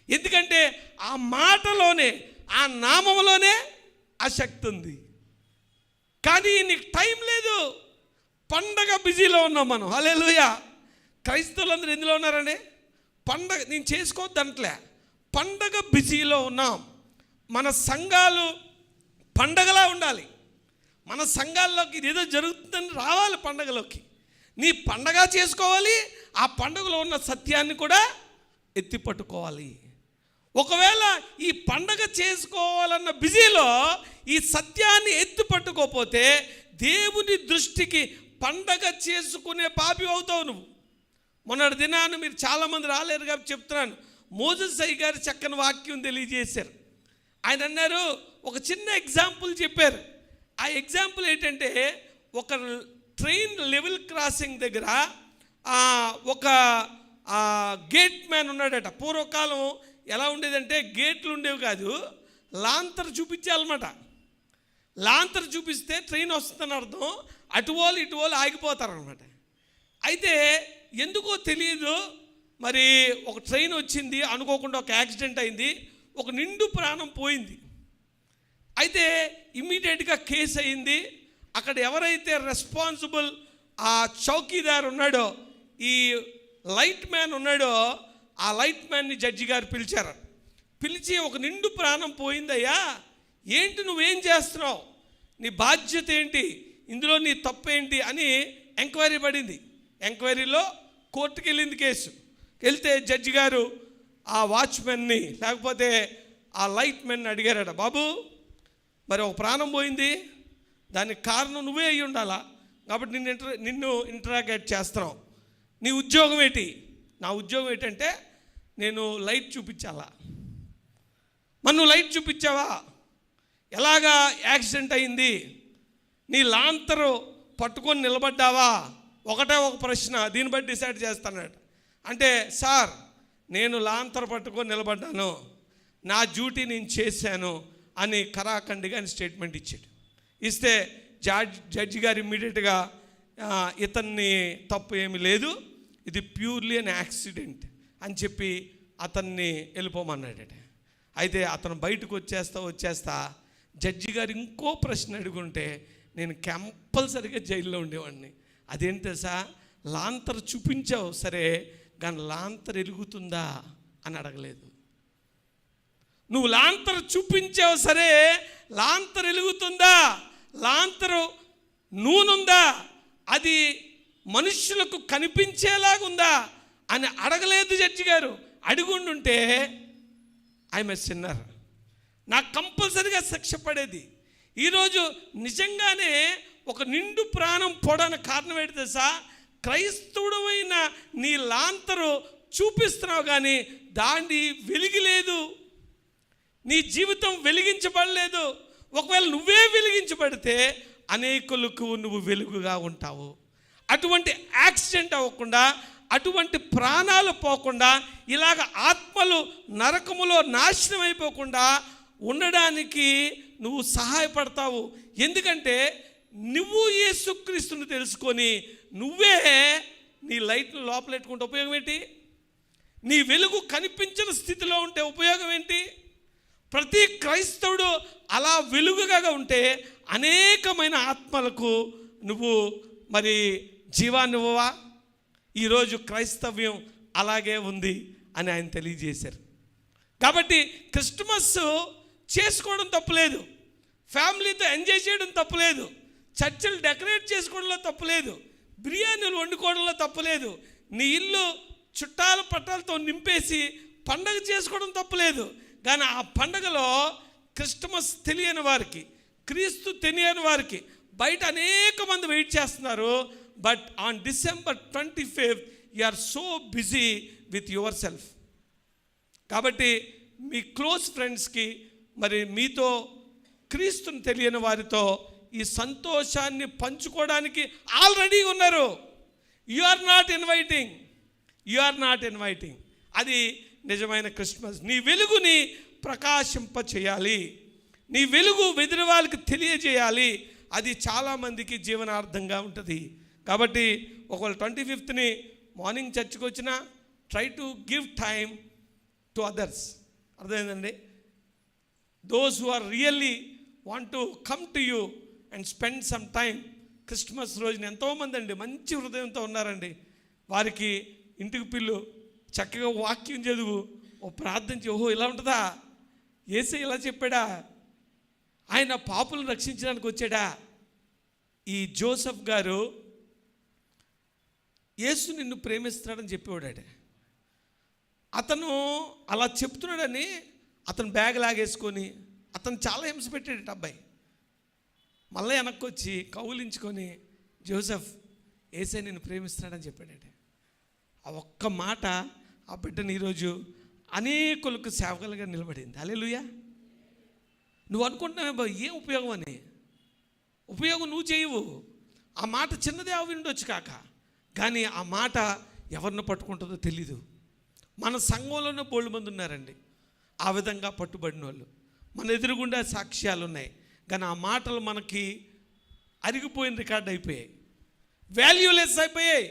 ఎందుకంటే ఆ మాటలోనే, ఆ నామంలోనే ఆ శక్తి ఉంది. కానీ నీకు టైం లేదు, పండగ బిజీలో ఉన్నాం మనం. హల్లెలూయా. క్రైస్తవులందరూ ఎందులో ఉన్నారండి? పండగ నేను చేసుకోవద్దంటలే, పండగ బిజీలో ఉన్నాం. మన సంఘాలు పండగలా ఉండాలి. మన సంఘాల్లోకి ఇదేదో జరుగుతుందని రావాలి పండగలోకి. నీ పండగ చేసుకోవాలి, ఆ పండుగలో ఉన్న సత్యాన్ని కూడా ఎత్తి పట్టుకోవాలి. ఒకవేళ ఈ పండగ చేసుకోవాలన్న బిజీలో ఈ సత్యాన్ని ఎత్తి పట్టుకోకపోతే దేవుని దృష్టికి పండగ చేసుకునే పాపి అవుతావు నువ్వు. మొన్నటి దినాన్ని మీరు చాలామంది రాలేరు కాబట్టి చెప్తున్నాను. మోజెస్ అయ్య గారు చక్కని వాక్యం తెలియజేశారు. ఆయన అన్నారు, ఒక చిన్న ఎగ్జాంపుల్ చెప్పారు. ఆ ఎగ్జాంపుల్ ఏంటంటే, ఒక ట్రైన్ లెవెల్ క్రాసింగ్ దగ్గర ఒక గేట్ మ్యాన్ ఉన్నాడట. పూర్వకాలం ఎలా ఉండేదంటే గేట్లు ఉండేవి కాదు, లాంతర్ చూపించాలన్నమాట. లాంతర్ చూపిస్తే ట్రైన్ వస్తుందని అర్థం. అటువోలు ఇటువోలు ఆగిపోతారనమాట. అయితే ఎందుకో తెలియదు, మరి ఒక ట్రైన్ వచ్చింది, అనుకోకుండా ఒక యాక్సిడెంట్ అయింది, ఒక నిండు ప్రాణం పోయింది. అయితే ఇమ్మీడియట్గా కేసు అయింది. అక్కడ ఎవరైతే రెస్పాన్సిబుల్ ఆ చౌకీదార్ ఉన్నాడో, ఈ లైట్ మ్యాన్ ఉన్నాడో, ఆ లైట్ మ్యాన్ని జడ్జి గారు పిలిచారు. పిలిచి, ఒక నిండు ప్రాణం పోయిందయ్యా, ఏంటి నువ్వేం చేస్తున్నావు, నీ బాధ్యత ఏంటి, ఇందులో నీ తప్పు ఏంటి అని ఎంక్వైరీ పడింది. ఎంక్వైరీలో కోర్టుకు వెళ్ళింది కేసు. వెళ్తే జడ్జి గారు ఆ వాచ్మెన్ని లేకపోతే ఆ లైట్ మెన్ని అడిగారట, బాబు మరి ఒక ప్రాణం పోయింది, దానికి కారణం నువ్వే అయ్యి ఉండాలా, కాబట్టి నిన్ను ఇంటరాగేట్ చేస్తున్నావు. నీ ఉద్యోగం ఏంటి? నా ఉద్యోగం ఏంటంటే నేను లైట్ చూపించాలా. మరి నువ్వు లైట్ చూపించావా? ఎలాగా యాక్సిడెంట్ అయింది? నీ లాంతరు పట్టుకొని నిలబడ్డావా? ఒకటే ఒక ప్రశ్న, దీన్ని బట్టి డిసైడ్ చేస్తానట. అంటే సార్, నేను లాంతరు పట్టుకొని నిలబడ్డాను, నా డ్యూటీ నేను చేశాను అని కరాఖండిగా ఆయన స్టేట్మెంట్ ఇచ్చాడు. ఇస్తే జడ్జి గారు ఇమ్మీడియట్గా ఇతన్ని తప్పు ఏమీ లేదు, ఇది ప్యూర్లీ అన్ యాక్సిడెంట్ అని చెప్పి అతన్ని వెళ్ళిపోమన్నాడట. అయితే అతను బయటకు వచ్చేస్తా జడ్జి గారు ఇంకో ప్రశ్న అడుగుంటే నేను కంపల్సరిగా జైల్లో ఉండేవాడిని. అదేంటి సార్, లాంతర్ చూపించావు సరే, కానీ లాంతర్ వెలుగుతుందా అని అడగలేదు. నువ్వు లాంతర్ చూపించావు సరే, లాంతర్ వెలుగుతుందా, లాంతరు నూనెందా, అది మనుషులకు కనిపించేలాగుందా అని అడగలేదు జడ్జి గారు. అడుగుండుంటే ఐఎమ్ ఎ సిన్నర్, నాకు కంపల్సరిగా శిక్ష పడేది. ఈరోజు నిజంగానే ఒక నిండు ప్రాణం పోవడానికి కారణం ఏంటి తెలుసా? క్రైస్తవుడమైన నీ లాంతరు చూపిస్తున్నావు కానీ దాన్ని వెలిగిలేదు, నీ జీవితం వెలిగించబడలేదు. ఒకవేళ నువ్వే వెలిగించబడితే అనేకులకు నువ్వు వెలుగుగా ఉంటావు. అటువంటి యాక్సిడెంట్ అవ్వకుండా, అటువంటి ప్రాణాలు పోకుండా, ఇలాగ ఆత్మలు నరకములో నాశనం అయిపోకుండా ఉండడానికి నువ్వు సహాయపడతావు. ఎందుకంటే నువ్వు యేసుక్రీస్తుని తెలుసుకొని నువ్వే నీ లైట్ను లోపలెట్టుకుంటే ఉపయోగం ఏంటి? నీ వెలుగు కనిపించిన స్థితిలో ఉంటే ఉపయోగం ఏంటి? ప్రతి క్రైస్తవుడు అలా వెలుగుగా ఉంటే అనేకమైన ఆత్మలకు నువ్వు మరి జీవాన్ని ఇవ్వవా? ఈరోజు క్రైస్తవ్యం అలాగే ఉంది అని ఆయన తెలియజేశారు. కాబట్టి క్రిస్మస్ చేసుకోవడం తప్పులేదు, ఫ్యామిలీతో ఎంజాయ్ చేయడం తప్పులేదు, చర్చిలు డెకరేట్ చేసుకోవడంలో తప్పులేదు, బిర్యానీలు వండుకోవడంలో తప్పులేదు, నీ ఇల్లు చుట్టాల పట్టాలతో నింపేసి పండగ చేసుకోవడం తప్పులేదు. కానీ ఆ పండగలో క్రిస్మస్ తెలియని వారికి, క్రీస్తు తెలియని వారికి బయట అనేక మంది వెయిట్ చేస్తున్నారు. But on December 25th you are so busy with yourself. కాబట్టి మీ క్లోజ్ ఫ్రెండ్స్కి, మరి మీతో క్రీస్తుని తెలియని వారితో ఈ సంతోషాన్ని పంచుకోవడానికి ఆల్రెడీ ఉన్నారు. You are not inviting. అది నిజమైన క్రిస్మస్. నీ వెలుగుని ప్రకాశింప చేయాలి, నీ వెలుగు వెదిరి వాళ్ళకి తెలియజేయాలి. అది చాలామందికి జీవనార్థంగా ఉంటుంది. కాబట్టి ఒకవేళ 25th మార్నింగ్ చర్చ్కి వచ్చినా try to give time to others. అర్థమైందండి? Those who are really want to come to you and spend some time. Christmas రోజున ఎంతోమంది అండి మంచి హృదయంతో ఉన్నారండి. వారికి ఇంటికి పిల్లు, చక్కగా వాక్యం చదువు, ఓ ప్రార్థించి, ఓహో ఇలా ఉంటుందా, యేసయ్య ఇలా చెప్పాడా, ఆయన పాపులను రక్షించడానికి వచ్చాడా. ఈ జోసెఫ్ గారు యేసు నిన్ను ప్రేమిస్తున్నాడని చెప్పేవాడే. అతను అలా చెప్తున్నాడని అతను బ్యాగ్ లాగేసుకొని అతను చాలా హింస పెట్టాడు అబ్బాయి. మళ్ళీ వెనక్కి వచ్చి కౌలించుకొని, జోసెఫ్ యేసయ్య నిన్ను ప్రేమిస్తున్నాడని చెప్పాడు. ఆ ఒక్క మాట ఆ బిడ్డని ఈరోజు అనేకులకు సేవకులుగా నిలబడింది. హల్లెలూయా. నువ్వు అనుకుంటున్నావే ఏం ఉపయోగం అని. ఉపయోగం నువ్వు చేయవు. ఆ మాట చిన్నదే అవి ఉండొచ్చు కాక, కానీ ఆ మాట ఎవరిని పట్టుకుంటుందో తెలీదు. మన సంఘంలోనే బోల్డ్ మంది ఉన్నారండి ఆ విధంగా పట్టుబడిన వాళ్ళు. మన ఎదురుగుండా సాక్ష్యాలు ఉన్నాయి, కానీ ఆ మాటలు మనకి అరిగిపోయిన రికార్డ్ అయిపోయాయి, వాల్యూలెస్ అయిపోయాయి,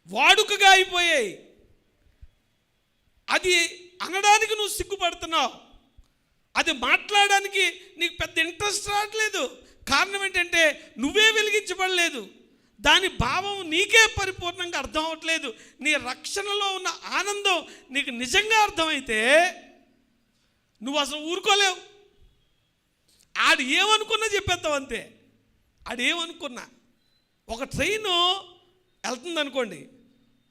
వాడుకగా అయిపోయాయి. అది అనడానికి నువ్వు సిగ్గుపడుతున్నావు, అది మాట్లాడడానికి నీకు పెద్ద ఇంట్రెస్ట్ రావట్లేదు. కారణం ఏంటంటే నువ్వే వెలిగించబడలేదు, దాని భావం నీకే పరిపూర్ణంగా అర్థం అవ్వట్లేదు. నీ రక్షణలో ఉన్న ఆనందం నీకు నిజంగా అర్థమైతే నువ్వు అసలు ఊరుకోలేవు. ఆడు ఏమనుకున్నా చెప్పేస్తావు అంతే. ఆడు ఏమనుకున్నా, ఒక ట్రైను వెళ్తుంది అనుకోండి,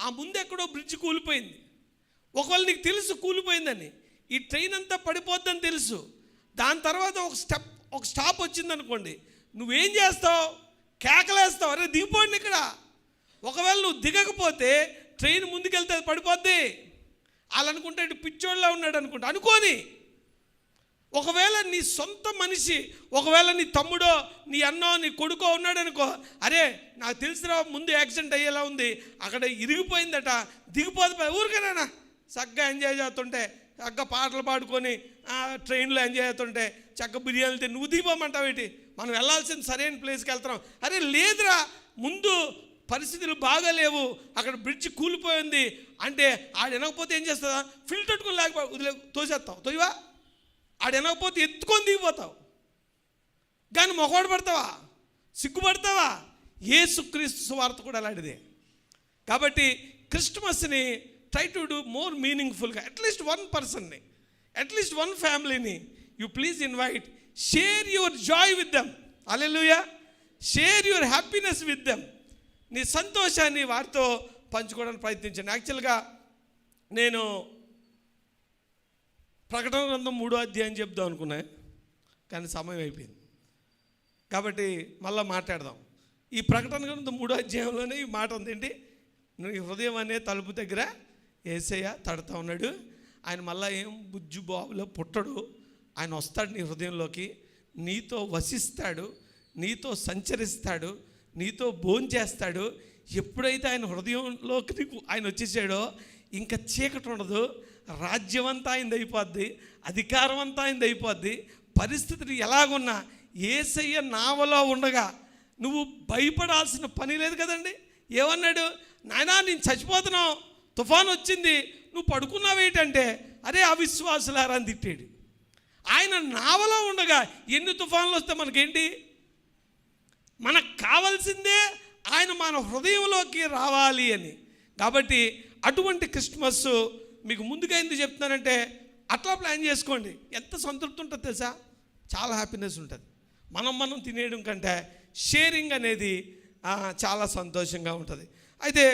ఆ ముందు ఎక్కడో బ్రిడ్జ్ కూలిపోయింది. ఒకవేళ నీకు తెలుసు కూలిపోయిందని, ఈ ట్రైన్ అంతా పడిపోద్దని తెలుసు. దాని తర్వాత ఒక స్టాప్ వచ్చిందనుకోండి, నువ్వేం చేస్తావు? కేకలేస్తావు, అరే దిగిపోండి ఇక్కడ. ఒకవేళ నువ్వు దిగకపోతే ట్రైన్ ముందుకెళ్తే అది పడిపోద్ది. వాళ్ళు అనుకుంటే ఇటు పిచ్చోళ్ళ ఉన్నాడు అనుకుంటా అనుకోని. ఒకవేళ నీ సొంత మనిషి, ఒకవేళ నీ తమ్ముడో నీ అన్నో నీ కొడుకో ఉన్నాడు అనుకో, అరే నాకు తెలిసిరా ముందు యాక్సిడెంట్ అయ్యేలా ఉంది, అక్కడ ఇరిగిపోయిందట, దిగిపోతే ఊరికేనా చక్కగా ఎంజాయ్ చేస్తుంటే, చక్కగా పాటలు పాడుకొని ట్రైన్లో ఎంజాయ్ చేస్తుంటే, చక్కగా బిర్యానీలు తిని నువ్వు దిగిపోమంటావు ఏంటి? మనం వెళ్ళాల్సిన సరైన ప్లేస్కి వెళ్తున్నాం. అరే లేదురా, ముందు పరిస్థితులు బాగాలేవు, అక్కడ బ్రిడ్జ్ కూలిపోయింది అంటే ఆడు వినకపోతే ఏం చేస్తుందా? ఫిల్టర్ పెట్టుకుని లేకపోతే తోసేస్తావు, తోయవా? ఆడు వినకపోతే ఎత్తుకొని దిగిపోతావు. కానీ మొహోడు పడతావా? సిగ్గుపడతావా? యేసుక్రీస్తు సువార్త కూడా అలాంటిదే. కాబట్టి క్రిస్మస్ని ట్రై టు డూ మోర్ మీనింగ్ఫుల్గా. అట్లీస్ట్ వన్ పర్సన్ని, అట్లీస్ట్ వన్ ఫ్యామిలీని you please invite. Share your joy with them. Hallelujah. Share your happiness with them. నీ సంతోషాన్ని వారితో పంచుకోవడానికి ప్రయత్నించండి. యాక్చువల్గా నేను ప్రకటన గ్రంథం 3వ అధ్యాయం చెప్దాం అనుకున్నా, కానీ సమయం అయిపోయింది. కాబట్టి మళ్ళీ మాట్లాడదాం. ఈ ప్రకటన గ్రంథం 3వ అధ్యాయంలోనే ఈ మాట ఉంది ఏంటి? నీ హృదయం అనే తలుపు దగ్గర యేసయ్య తడతా ఉన్నాడు. ఆయన మళ్ళీ ఏం బుజ్జు బాబులో పుట్టడు, ఆయన వస్తాడు నీ హృదయంలోకి, నీతో వసిస్తాడు, నీతో సంచరిస్తాడు, నీతో భోంచేస్తాడు. ఎప్పుడైతే ఆయన హృదయంలోకి ఆయన వచ్చేసాడో ఇంకా చీకటి ఉండదు, రాజ్యం అంతా ఆయనది అయిపోద్ది, అధికారం అంతా ఆయనది అయిపోద్ది. పరిస్థితులు ఎలాగున్నా యేసయ్య నావలో ఉండగా నువ్వు భయపడాల్సిన పని లేదు కదండి. ఏమన్నాడు? నాయనా నేను చచ్చిపోతున్నావు, తుఫాన్ వచ్చింది, నువ్వు పడుకున్నావేంటంటే అరే అవిశ్వాసులారా అని తిట్టాడు. ఆయన నావలో ఉండగా ఎన్ని తుఫాన్లు వస్తే మనకేంటి? మనకు కావాల్సిందే ఆయన మన హృదయంలోకి రావాలి అని. కాబట్టి అటువంటి క్రిస్మస్ మీకు ముందుగా ఎందుకు చెప్తున్నానంటే అట్లా ప్లాన్ చేసుకోండి. ఎంత సంతృప్తి ఉంటుంది తెలుసా? చాలా హ్యాపీనెస్ ఉంటుంది. మనం తినేయడం కంటే షేరింగ్ అనేది చాలా సంతోషంగా ఉంటుంది. అయితే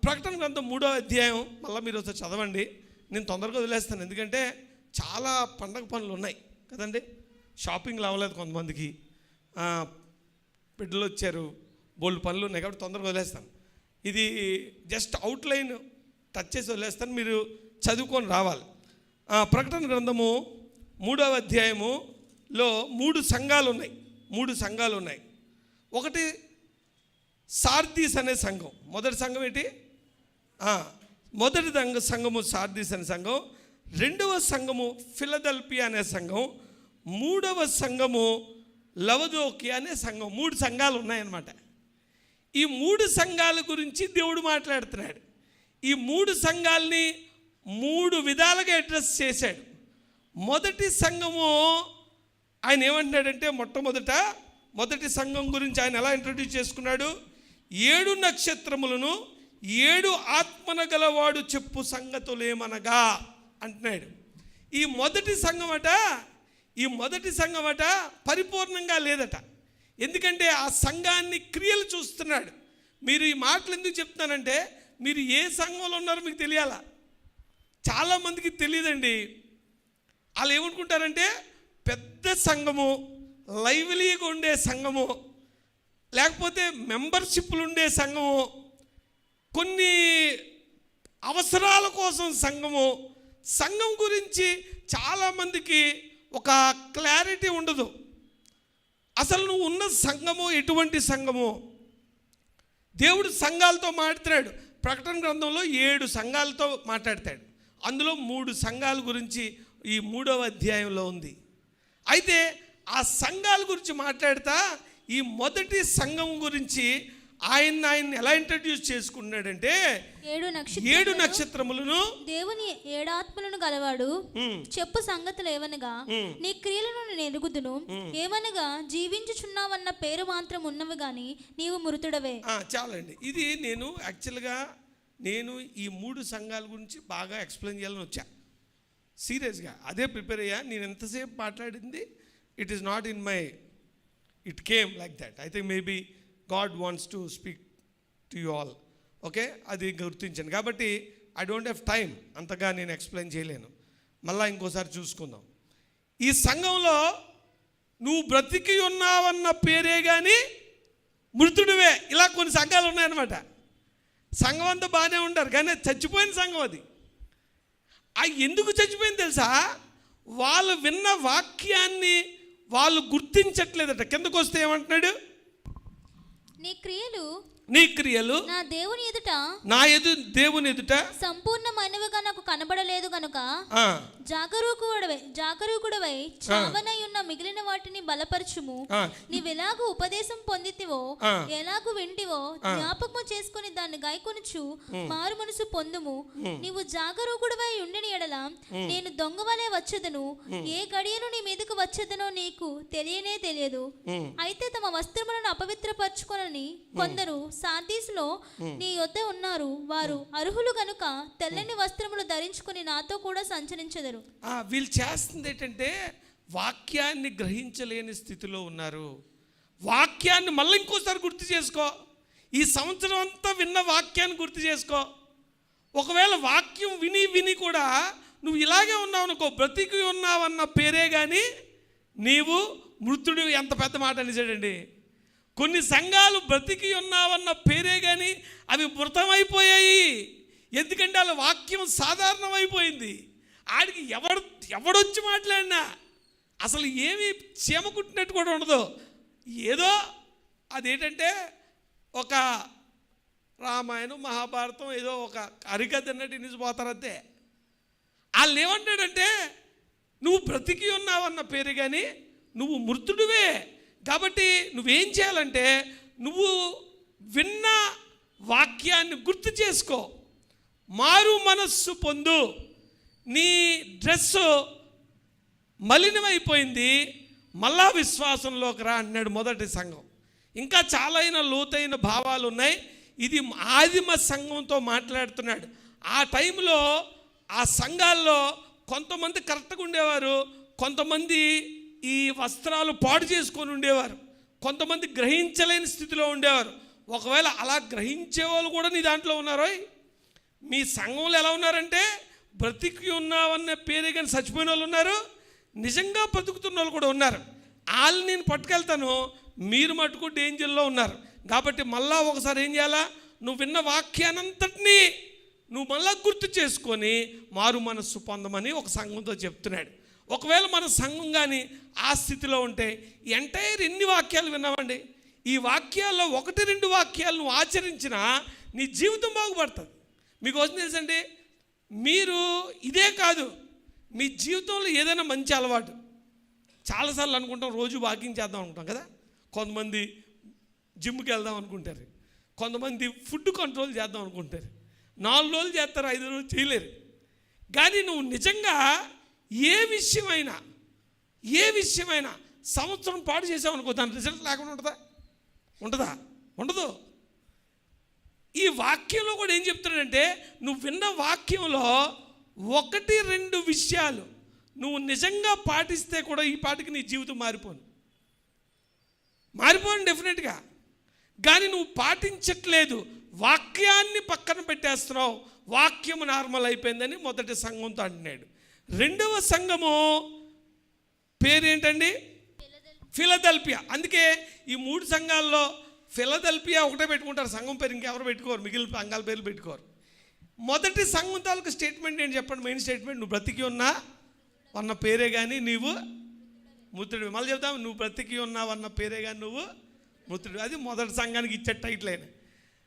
ప్రకటన గ్రంథం 3వ అధ్యాయం మళ్ళీ మీరు ఒకసారి చదవండి. నేను తొందరగా వదిలేస్తాను, ఎందుకంటే చాలా పండగ పనులు ఉన్నాయి కదండి. షాపింగ్లు అవ్వలేదు కొంతమందికి, బిడ్డలు వచ్చారు, బోల్డ్ పనులు ఉన్నాయి, కాబట్టి తొందరగా వదిలేస్తాను. ఇది జస్ట్ అవుట్లైన్ టచ్ చేసి వదిలేస్తాను, మీరు చదువుకొని రావాలి. ప్రకటన గ్రంథము 3వ అధ్యాయములో 3 సంఘాలు ఉన్నాయి. ఒకటి సార్దీస్ అనే సంఘం. మొదటి సంఘం ఏంటి? మొదటి సంఘము సార్దీస్ అనే సంఘం. 2వ సంఘము ఫిలదెల్ఫియా అనే సంఘం. 3వ సంఘము లవదోకియా అనే సంఘం. 3 సంఘాలు ఉన్నాయన్నమాట. ఈ 3 సంఘాల గురించి దేవుడు మాట్లాడుతున్నాడు. ఈ 3 సంఘాలని 3 విధాలుగా అడ్రస్ చేశాడు. మొదటి సంఘము ఆయన ఏమంటున్నాడంటే, మొదటి సంఘం గురించి ఆయన ఎలా ఇంట్రడ్యూస్ చేసుకున్నాడు? 7 నక్షత్రములను 7 ఆత్మన గలవాడు చెప్పు సంగతులేమనగా అంటున్నాడు. ఈ మొదటి సంఘం అట పరిపూర్ణంగా లేదట. ఎందుకంటే ఆ సంఘాన్ని క్రియలు చూస్తున్నాడు. మీరు ఈ మాటలు ఎందుకు చెప్తున్నానంటే, మీరు ఏ సంఘంలో ఉన్నారో మీకు తెలియాలా. చాలామందికి తెలియదండి. వాళ్ళు ఏమనుకుంటారంటే పెద్ద సంఘము, లైవ్లీగా ఉండే సంఘము, లేకపోతే మెంబర్షిప్లు ఉండే సంఘము, కొన్ని అవసరాల కోసం సంఘం గురించి చాలామందికి ఒక క్లారిటీ ఉండదు. అసలు నువ్వు ఉన్న సంఘము ఎటువంటి సంఘము? దేవుడు సంఘాలతో మాట్లాడుతున్నాడు. ప్రకటన గ్రంథంలో 7 సంఘాలతో మాట్లాడతాడు. అందులో 3 సంఘాల గురించి ఈ 3వ అధ్యాయంలో ఉంది. అయితే ఆ సంఘాల గురించి మాట్లాడుతా ఈ మొదటి సంఘం గురించి ఆయన ఎలా ఇంట్రడ్యూస్ చేసుకున్నాడంటే, 7 నక్షత్రములను దేవుని 7 ఆత్మలను గలవాడు చెప్పు సంగతులు ఏవనగా, నీ క్రియలను నేను ఎరుగుదును. ఏమనగా జీవించుచున్నావన్న పేరు మాత్రం ఉన్నవి గాని నీవు మృతుడవే. చాలండి. ఇది నేను యాక్చువల్గా ఈ 3 సంఘాల గురించి బాగా ఎక్స్ప్లెయిన్ చేయాలని వచ్చా. సీరియస్గా అదే ప్రిపేర్ అయ్యా. నేను ఎంతసేపు మాట్లాడింది it is not in my, it came like that. I think maybe God wants to speak to you all. Okay, అది గుర్తించాను. కాబట్టి ఐ డోంట్ హ్యావ్ టైం, అంతగా నేను ఎక్స్ప్లెయిన్ చేయలేను. మళ్ళీ ఇంకోసారి చూసుకుందాం. ఈ సంఘంలో నువ్వు బ్రతికి ఉన్నావన్న పేరే కానీ మృతుడివే, ఇలా కొన్ని సంఘాలు ఉన్నాయన్నమాట. సంఘం అంతా బాగానే ఉంటారు, కానీ చచ్చిపోయిన సంఘం అది. ఎందుకు చచ్చిపోయింది తెలుసా? వాళ్ళు విన్న వాక్యాన్ని వాళ్ళు గుర్తించట్లేదట. కిందకు వస్తే ఏమంటున్నాడు? నీ క్రియలు నా దేవుని ఎదుట సంపూర్ణమైనవిగా నాకు కనబడలేదు గనుక జాగరూకుడవై చావనై ఉన్న మిగిలిన వాటిని బలపరచుము. నీవెలాగూ ఉపదేశం పొందితివో, ఎలాగూ వింటివో జ్ఞాపకము చేసుకుని దాన్ని గాయకొనుచు మారు మనసు పొందుము. నీవు జాగరూకుడవై ఉండిన ఎడల నేను దొంగవలే వచ్చేదను, ఏ గడియను నీ మీదకు వచ్చేదనో నీకు తెలియనే తెలియదు. అయితే తమ వస్త్రములను అపవిత్రపరచుకొనని కొందరు సార్దీసులో నీ యొద్ద ఉన్నారు. వారు అర్హులు గనుక తెల్లని వస్త్రములు ధరించుకుని నాతో కూడా సంచరించెదరు. వీళ్ళు చేస్తుంది ఏంటంటే వాక్యాన్ని గ్రహించలేని స్థితిలో ఉన్నారు. వాక్యాన్ని మళ్ళీ ఇంకోసారి గుర్తు చేసుకో. ఈ సంవత్సరం అంతా విన్న వాక్యాన్ని గుర్తు చేసుకో. ఒకవేళ వాక్యం విని కూడా నువ్వు ఇలాగే ఉన్నావు అనుకో, బ్రతికి ఉన్నావన్న పేరే కానీ నీవు మృతుడు. ఎంత పెద్ద మాట అనేసాడండి. కొన్ని సంఘాలు బ్రతికి ఉన్నావన్న పేరే కానీ అవి మృతమైపోయాయి. ఎందుకంటే వాళ్ళ వాక్యం సాధారణమైపోయింది. ఆడికి ఎవడొచ్చి మాట్లాడినా అసలు ఏమీ చీమ కుట్టినట్టు కూడా ఉండదు. ఏదో అదేంటంటే ఒక రామాయణం, మహాభారతం ఏదో ఒక అరికథ అన్నట్టు నిలిచిపోతారంతే. వాళ్ళు ఏమంటాడంటే నువ్వు బ్రతికి ఉన్నావన్న పేరు కానీ నువ్వు మృతుడివే. కాబట్టి నువ్వేం చేయాలంటే నువ్వు విన్న వాక్యాన్ని గుర్తు చేసుకో. మారు మనస్సు పొందు, నీ డ్రెస్సు మలినమైపోయింది, మళ్ళా విశ్వాసంలోకి రా అన్నాడు మొదటి సంఘం. ఇంకా చాలా లోతైన భావాలు ఉన్నాయి. ఇది ఆదిమ సంఘంతో మాట్లాడుతున్నాడు. ఆ టైంలో ఆ సంఘాల్లో కొంతమంది కరెక్ట్గా ఉండేవారు, కొంతమంది ఈ వస్త్రాలు పాడు చేసుకొని ఉండేవారు, కొంతమంది గ్రహించలేని స్థితిలో ఉండేవారు. ఒకవేళ అలా గ్రహించే వాళ్ళు కూడా నీ దాంట్లో ఉన్నారో. మీ సంఘంలో ఎలా ఉన్నారంటే బ్రతికి ఉన్నావన్న పేరే కానీ చచ్చిపోయిన వాళ్ళు ఉన్నారు, నిజంగా బ్రతుకుతున్న వాళ్ళు కూడా ఉన్నారు. వాళ్ళని నేను పట్టుకెళ్తాను, మీరు మటుకు డేంజర్లో ఉన్నారు. కాబట్టి మళ్ళా ఒకసారి ఏం చేయాలా, నువ్వు విన్న వాక్యానంతటినీ నువ్వు మళ్ళా గుర్తు చేసుకొని మారు మనస్సు పొందమని ఒక సంఘంతో చెప్తున్నాడు. ఒకవేళ మన సంఘం కానీ ఆ స్థితిలో ఉంటే ఎంటైర్ ఎన్ని వాక్యాలు విన్నామండి, ఈ వాక్యాల్లో 1-2 వాక్యాలు నువ్వు ఆచరించినా నీ జీవితం బాగుపడుతుంది. మీకోసం తెలుసండి, మీరు ఇదే కాదు, మీ జీవితంలో ఏదైనా మంచి అలవాటు, చాలాసార్లు అనుకుంటాం రోజు వాకింగ్ చేద్దాం అనుకుంటాం కదా, కొంతమంది జిమ్కి వెళ్దాం అనుకుంటారు, కొంతమంది ఫుడ్ కంట్రోల్ చేద్దాం అనుకుంటారు. 4 రోజులు చేస్తారు, 5 రోజులు చేయలేరు. కానీ నువ్వు నిజంగా ఏ విషయమైనా సంవత్సరం పాటు చేసావు అనుకో, దాని రిజల్ట్ లేకుండా ఉంటుందా? ఉండదు. ఈ వాక్యంలో కూడా ఏం చెప్తున్నాడంటే, నువ్వు విన్న వాక్యంలో 1-2 విషయాలు నువ్వు నిజంగా పాటిస్తే కూడా ఈ పాటికి నీ జీవితం మారిపోను డెఫినెట్గా. కానీ నువ్వు పాటించట్లేదు, వాక్యాన్ని పక్కన పెట్టేస్తున్నావు, వాక్యం నార్మల్ అయిపోయిందని మొదటి సంఘంతో అంటున్నాడు. రెండవ సంఘము పేరేంటండి? ఫిలదెల్ఫియా. అందుకే ఈ 3 సంఘాల్లో ఫిలదెల్ఫియా ఒకటే పెట్టుకుంటారు, సంఘం పేరు ఇంకెవరు పెట్టుకోరు, మిగిలిన సంఘాల పేర్లు పెట్టుకోరు. మొదటి సంఘం తాలూకు స్టేట్మెంట్ ఏంటి చెప్పండి? మెయిన్ స్టేట్మెంట్, నువ్వు బ్రతికి ఉన్న పేరే కానీ నీవు మృతుడివి. మళ్ళీ చెప్తాము, నువ్వు బ్రతికి ఉన్నావన్న పేరే కానీ నువ్వు మృతుడివి. అది మొదటి సంఘానికి ఇచ్చే టైటిల్ అయిన.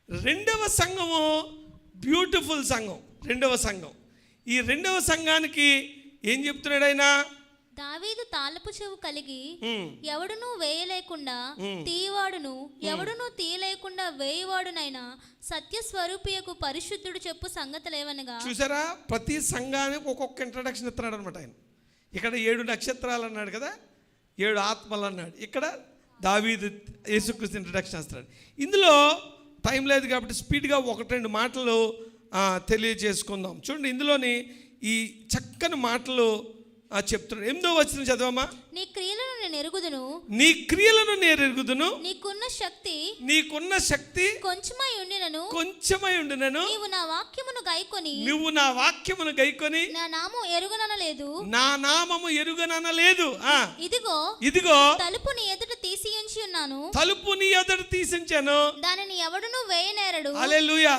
రెండవ సంఘము బ్యూటిఫుల్ సంఘం. రెండవ సంఘం, ఈ రెండవ సంఘానికి ఏం చెప్తున్నాడు ఆయన? దావీదు తాళపు చెవు కలిగి ఎవడును వేయలేకుండా తీయవాడును, ఎవడును తీయలేకుండా వేయవాడునైనా సత్యస్వరూపియకు పరిశుద్ధుడు చెప్పు సంగతులేవనగా. చూసారా, ప్రతి సంఘానికి ఒక్కొక్క ఇంట్రడక్షన్ ఇస్తున్నాడు అనమాట ఆయన. ఇక్కడ 7 నక్షత్రాలు అన్నాడు కదా, 7 ఆత్మలు అన్నాడు. ఇక్కడ దావీదు యేసుక్రీస్తు ఇంట్రడక్షన్ ఇస్తున్నాడు. ఇందులో టైం లేదు కాబట్టి స్పీడ్గా 1-2 మాటలు తెలియజేసుకుందాం. చూడండి, ఇందులోని ఈ చక్కని మాటలు చెప్తున్నాడు. 8వ వచనం చదవమ్మా. నీ క్రియలను నేను ఎరుగుదును, నీకున్న శక్తి కొంచెమై ఉండినను నీవు నా వాక్యమును గైకొని నా నామము ఎరుగననలేదు. ఇదిగో తలుపు నీ ఎదుట తీసించాను, దానిని ఎవడును వేయనేరడు. హల్లెలూయా.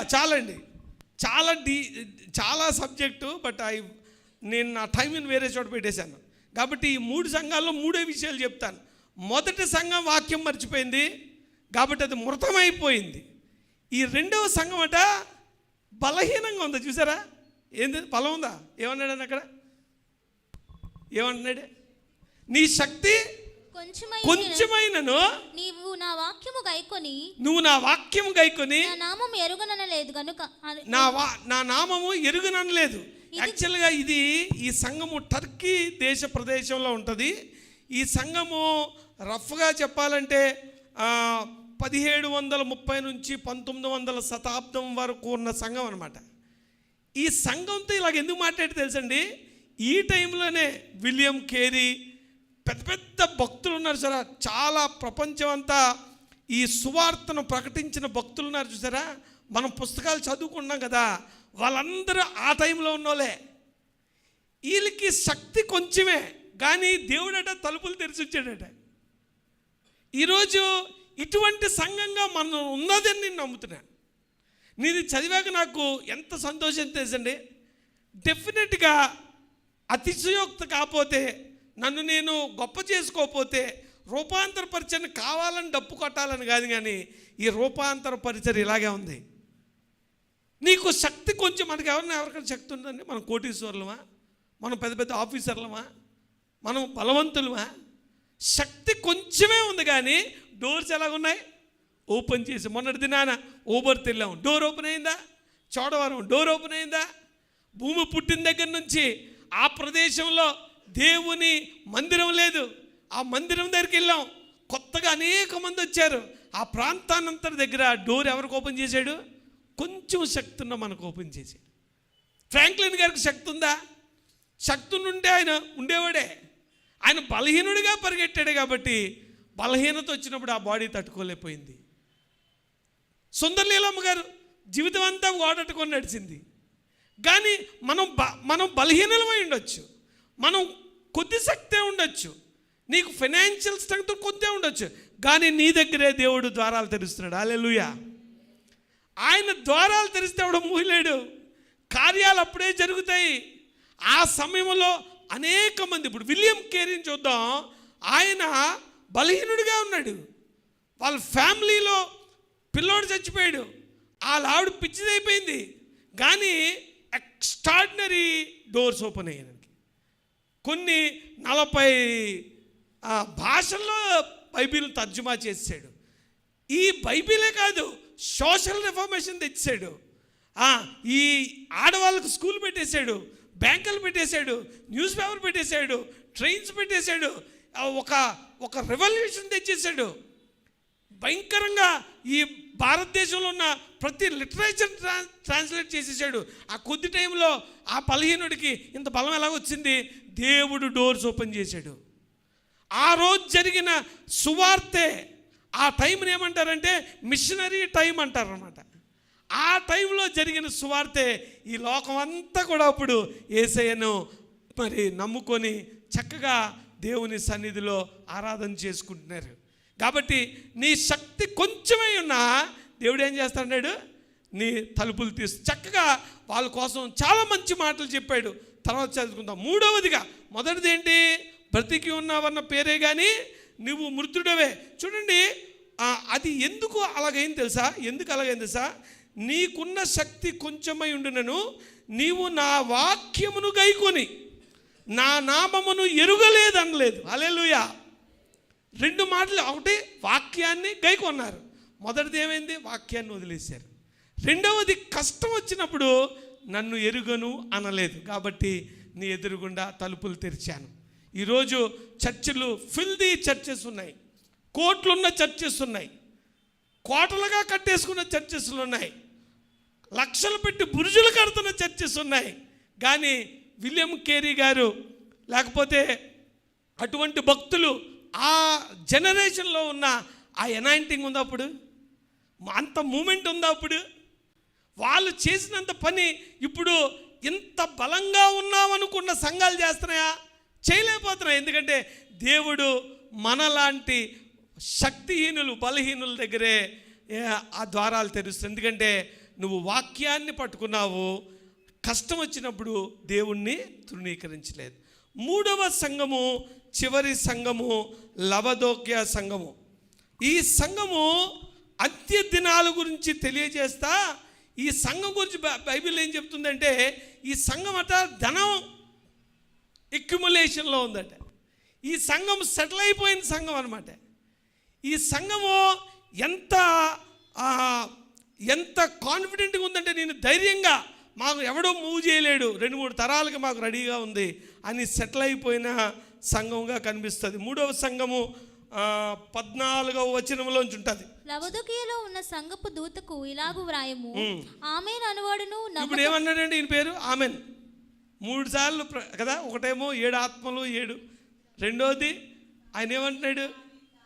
చాలండి, చాలా సబ్జెక్టు, బట్ నేను నా టైంని వేరే చోట పెట్టేశాను. కాబట్టి ఈ 3 సంఘాల్లో 3 విషయాలు చెప్తాను. మొదటి సంఘం వాక్యం మర్చిపోయింది కాబట్టి అది మృతమైపోయింది. ఈ రెండవ సంఘం అట బలహీనంగా ఉంది. చూసారా, ఏంది బలం ఉందా? ఏమన్నాడు అక్కడ? ఏమంటున్నాడు? నీ శక్తి కొంచెమైనను నువ్వు నా వాక్యము గైకొని నా నామము ఎరుగననలేదు. యాక్చువల్గా ఈ సంఘము టర్కీ దేశ ప్రదేశంలో ఉంటుంది. ఈ సంఘము రఫ్గా చెప్పాలంటే 1730 నుంచి 1900 శతాబ్దం వరకు ఉన్న సంఘం అనమాట. ఈ సంఘంతో ఇలాగ ఎందుకు మాట్లాడి తెలుసండి, ఈ టైంలోనే విలియం కేరీ పెద్ద పెద్ద భక్తులు ఉన్నారు చూసారా, చాలా ప్రపంచం అంతా ఈ సువార్తను ప్రకటించిన భక్తులు ఉన్నారు చూసారా. మనం పుస్తకాలు చదువుకున్నాం కదా, వాళ్ళందరూ ఆ టైంలో ఉన్నోళ్ళే. వీళ్ళకి శక్తి కొంచెమే, కానీ దేవుడట తలుపులు తెరిచి వచ్చాడట. ఈరోజు ఇటువంటి సంఘంగా మనం ఉన్నదని నేను నమ్ముతున్నాను. నేను చదివాక నాకు ఎంత సంతోషం తెలుసండి. డెఫినెట్గా అతిశయోక్త కాకపోతే, నన్ను నేను గొప్ప చేసుకోకపోతే, రూపాంతర పరిచయం కావాలని డప్పు కొట్టాలని కాదు, కానీ ఈ రూపాంతర పరిచయం ఇలాగే ఉంది. నీకు శక్తి కొంచెం, మనకి ఎవరికైనా శక్తి ఉందండి? మనం కోటీశ్వరులమా? మనం పెద్ద పెద్ద ఆఫీసర్లమా? మనం బలవంతులమా? శక్తి కొంచెమే ఉంది, కానీ డోర్స్ ఎలాగున్నాయి? ఓపెన్ చేసి. మొన్నటి దినాన ఊబర్ తెల్లాం, డోర్ ఓపెన్ అయిందా? చోడవరం డోర్ ఓపెన్ అయిందా? భూమి పుట్టిన దగ్గర నుంచి ఆ ప్రదేశంలో దేవుని మందిరం లేదు. ఆ మందిరం దగ్గరికి వెళ్ళాం, కొత్తగా అనేక మంది వచ్చారు. ఆ ప్రాంతానంతటి దగ్గర డోర్ ఎవరికి ఓపెన్ చేశాడు? కొంచెం శక్తి ఉన్న మనకు ఓపెన్ చేశాడు. ఫ్రాంక్లిన్ గారికి శక్తి ఉందా? శక్తి నుండి ఆయన ఉండేవాడే. ఆయన బలహీనుడిగా పరిగెట్టాడు కాబట్టి బలహీనత వచ్చినప్పుడు ఆ బాడీ తట్టుకోలేకపోయింది. సుందరలీలమ్మ గారు జీవితం అంతా ఓడట్టుకొని నడిచింది. కానీ మనం బలహీనమై ఉండొచ్చు, మనం కొద్ది శక్తే ఉండొచ్చు, నీకు ఫైనాన్షియల్ స్ట్రెంగ్త్ కొద్దే ఉండొచ్చు, కానీ నీ దగ్గరే దేవుడు ద్వారాలు తెరుస్తున్నాడు. హల్లెలూయా. ఆయన ద్వారాలు తెరిస్తే ఎవడు మూయలేడు. కార్యాలు అప్పుడే జరుగుతాయి. ఆ సమయంలో అనేక మంది, ఇప్పుడు విలియం కేరీని చూద్దాం, ఆయన బలహీనుడిగా ఉన్నాడు. వాళ్ళ ఫ్యామిలీలో పిల్లోడు చచ్చిపోయాడు, వాళ్ళ ఆవిడ పిచ్చిదైపోయింది, కానీ ఎక్స్ట్రాడినరీ డోర్స్ ఓపెన్ అయ్యాయి. కొన్ని 40 భాషల్లో బైబిల్ తర్జుమా చేసాడు. ఈ బైబిలే కాదు, సోషల్ రిఫార్మేషన్ తెచ్చాడు. ఈ ఆడవాళ్ళకు స్కూల్ పెట్టేశాడు, బ్యాంకులు పెట్టేశాడు, న్యూస్ పేపర్ పెట్టేశాడు, ట్రైన్స్ పెట్టేశాడు, ఒక రెవల్యూషన్ తెచ్చేసాడు. భయంకరంగా ఈ భారతదేశంలో ఉన్న ప్రతి లిటరేచర్ ట్రాన్స్లేట్ చేసేసాడు. ఆ కొద్ది టైంలో ఆ బలహీనుడికి ఇంత బలం ఎలా వచ్చింది? దేవుడు డోర్స్ ఓపెన్ చేశాడు. ఆ రోజు జరిగిన సువార్తే, ఆ టైంని ఏమంటారంటే మిషనరీ టైం అంటారు అన్నమాట. ఆ టైంలో జరిగిన సువార్తే ఈ లోకం అంతా కూడా అప్పుడు యేసయ్యను మరి నమ్ముకొని చక్కగా దేవుని సన్నిధిలో ఆరాధన చేసుకుంటున్నారు. కాబట్టి నీ శక్తి కొంచెమై ఉన్నా దేవుడు ఏం చేస్తాడు? నీ తలుపులు తీసి చక్కగా వాళ్ళ కోసం చాలా మంచి మాటలు చెప్పాడు. తర్వాత చదువుకుందాం. మూడవదిగా, మొదటిది ఏంటి? బ్రతికి ఉన్నావన్న పేరే కానీ నువ్వు మృతుడవే. చూడండి, అది ఎందుకు అలాగైంది తెలుసా? ఎందుకు అలాగైంది తెలుసా? నీకున్న శక్తి కొంచెమై ఉండునను నీవు నా వాక్యమును గైకొని నా నామమును ఎరుగలేదనలేదు. హల్లెలూయా. 2 మాటలు. ఒకటి, వాక్యాన్ని గైకొన్నారు. మొదటిది ఏమైంది? వాక్యాన్ని వదిలేశారు. రెండవది, కష్టం వచ్చినప్పుడు నన్ను ఎరుగను అనలేదు, కాబట్టి నీ ఎదురుగుండా తలుపులు తెరిచాను. ఈరోజు చర్చిలు ఫిల్దీ చర్చెస్ ఉన్నాయి, కోట్లున్న చర్చెస్ ఉన్నాయి, కోటలుగా కట్టేసుకున్న చర్చెస్లు ఉన్నాయి, లక్షలు పెట్టి బురుజులు కడుతున్న చర్చెస్ ఉన్నాయి. కానీ విలియం కేరీ గారు లేకపోతే అటువంటి భక్తులు ఆ జనరేషన్లో ఉన్న ఆ ఎనాయింటింగ్ ఉందా? అప్పుడు అంత మూమెంట్ ఉందా? అప్పుడు వాళ్ళు చేసినంత పని ఇప్పుడు ఇంత బలంగా ఉన్నామనుకున్న సంఘాలు చేస్తున్నాయా? చేయలేకపోతున్నాయి. ఎందుకంటే దేవుడు మనలాంటి శక్తిహీనులు, బలహీనుల దగ్గరే ఆ ద్వారాలు తెరుస్తుంది. ఎందుకంటే నువ్వు వాక్యాన్ని పట్టుకున్నావు, కష్టం వచ్చినప్పుడు దేవుణ్ణి తృణీకరించలేదు. మూడవ సంఘము, చివరి సంఘము, లవదోక్య సంఘము. ఈ సంఘము అంత్య దినాల గురించి తెలియజేస్తా. ఈ సంఘం గురించి బైబిల్ ఏం చెప్తుందంటే, ఈ సంఘం అట ధనం ఎక్యుములేషన్లో ఉందట. ఈ సంఘం సెటిల్ అయిపోయిన సంఘం అనమాట. ఈ సంఘము ఎంత కాన్ఫిడెంట్గా ఉందంటే, నేను ధైర్యంగా, మాకు ఎవడో మూవ్ చేయలేడు, 2-3 తరాలకి మాకు రెడీగా ఉంది అని సెటిల్ అయిపోయిన సంఘంగా కనిపిస్తుంది. మూడవ సంఘము 14వ వచనంలోంచి ఉంటుంది. లవొదికయలో ఉన్న సంఘపు దూతకు ఇలాగు వ్రాయము, ఆమేన్ అనువాడును. ఇప్పుడు ఏమన్నాడండి ఈయన పేరు? ఆమెన్. 3 సార్లు కదా. ఒకటేమో 7 ఆత్మలు 7, రెండోది ఆయన ఏమంటున్నాడు?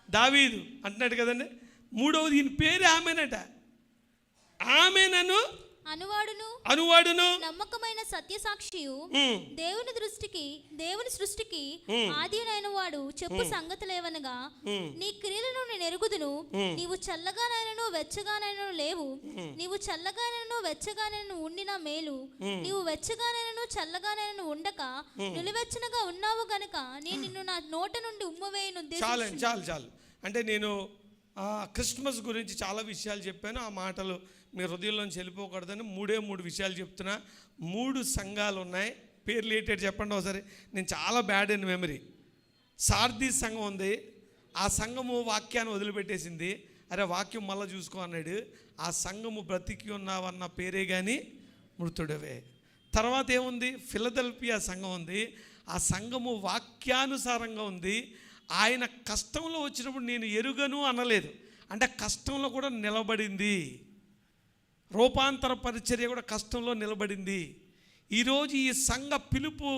దావీదు అంటున్నాడు కదండి. మూడవది ఈయన పేరు ఆమెనట. ఆమెనను అనువాడును నమ్మకమైన సత్యసాక్షియు, దేవుని సృష్టికి ఆది అయిన వాడు చెప్పు సంగతులేవనగా, నీ క్రియలను నేను ఎరుగుదును. నీవు చల్లగానైనను వెచ్చగానైనను లేవు. నీవు చల్లగానైనను వెచ్చగానైనను ఉండిన మేలు. నీవు వెచ్చగానైనను చల్లగానైనను ఉండక నిలువెచ్చనగా ఉన్నావు గనుక నేను నిన్ను నా నోట నుండి ఉమ్మవేయను. చాలు. అంటే నేను క్రిస్మస్ గురించి చాలా విషయాలు చెప్పాను. ఆ మాటలు మీ హృదయంలోంచి వెళ్ళిపోకూడదని 3 విషయాలు చెప్తున్నా. 3 సంఘాలు ఉన్నాయి. పేర్లు ఏంటంటే చెప్పండి ఒకసారి. నేను చాలా బ్యాడ్ ఇన్ మెమరీ. సార్దీస్ సంఘం ఉంది. ఆ సంఘము వాక్యాన్ని వదిలిపెట్టేసింది. అరే వాక్యం మళ్ళీ చూసుకో అన్నాడు. ఆ సంఘము బ్రతికి ఉన్నావన్న పేరే కానీ మృతుడవే. తర్వాత ఏముంది? ఫిలదెల్ఫియా సంఘం ఉంది. ఆ సంఘము వాక్యానుసారంగా ఉంది. ఆయన కష్టంలో వచ్చినప్పుడు నేను ఎరుగను అనలేదు, అంటే కష్టంలో కూడా నిలబడింది. రూపాంతర పరిచర్య కూడా కష్టంలో నిలబడింది. ఈరోజు ఈ సంఘ పిలుపు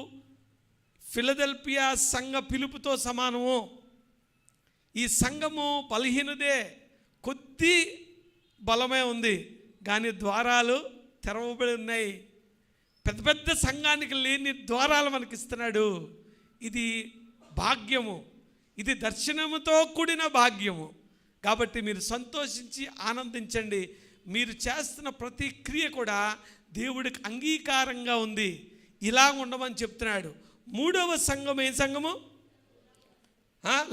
ఫిలదెల్ఫియా సంఘ పిలుపుతో సమానము. ఈ సంఘము బలహీనదే, కొద్ది బలమే ఉంది, కానీ ద్వారాలు తెరవబడి ఉన్నాయి. పెద్ద పెద్ద సంఘానికి లేని ద్వారాలు మనకి ఇస్తున్నాడు. ఇది భాగ్యము, ఇది దర్శనముతో కూడిన భాగ్యము. కాబట్టి మీరు సంతోషించి ఆనందించండి. మీరు చేస్తున్న ప్రతి క్రియ కూడా దేవుడికి అంగీకారంగా ఉంది. ఇలా ఉండమని చెప్తున్నాడు. మూడవ సంఘం ఏ సంఘము?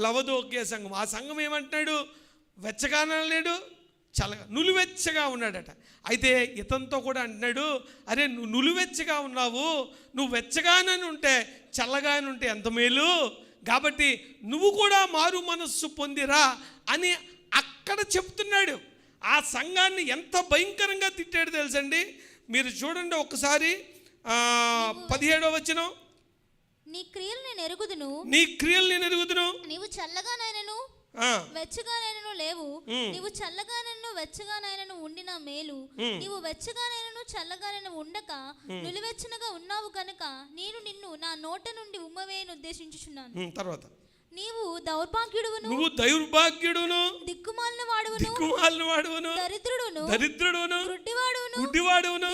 లవదోకే సంఘం. ఆ సంఘం ఏమంటున్నాడు? వెచ్చగానే లేడు, చల్లగా నులివెచ్చగా ఉన్నాడట. అయితే ఇతనితో కూడా అంటున్నాడు, అరే నువ్వు నులివెచ్చగా ఉన్నావు, నువ్వు వెచ్చగానే ఉంటే చల్లగానే ఉంటే ఎంత మేలు, కాబట్టి నువ్వు కూడా మారు మనస్సు పొందిరా అని అక్కడ చెప్తున్నాడు. ఆ సంఘాన్ని ఎంత భయంకరంగా తిట్టాడు తెలుసండి. మీరు చూడండి ఒకసారి 17వ వచనం. నీ క్రియలు నేను ఎరుగుదును, నీ క్రియలు నేను ఎరుగుదును, నీవు చల్లగానైనను వెచ్చగానైనను లేవు, నీవు చల్లగానైనను వెచ్చగానైనను ఉండిన మేలు, నీవు వెచ్చగానైనను చల్లగానైనా ఉండక నులివెచ్చనగా ఉన్నావు కనుక నేను నిన్ను నా నోట నుండి ఉమ్మవేయను ఉద్దేశించుచున్నాను. తర్వాత నీవు దౌర్భాగ్యుడును, నువ్వు దౌర్భాగ్యుడును, దిక్కుమాలిన వాడును, దరిద్రుడును, గుడ్డివాడును,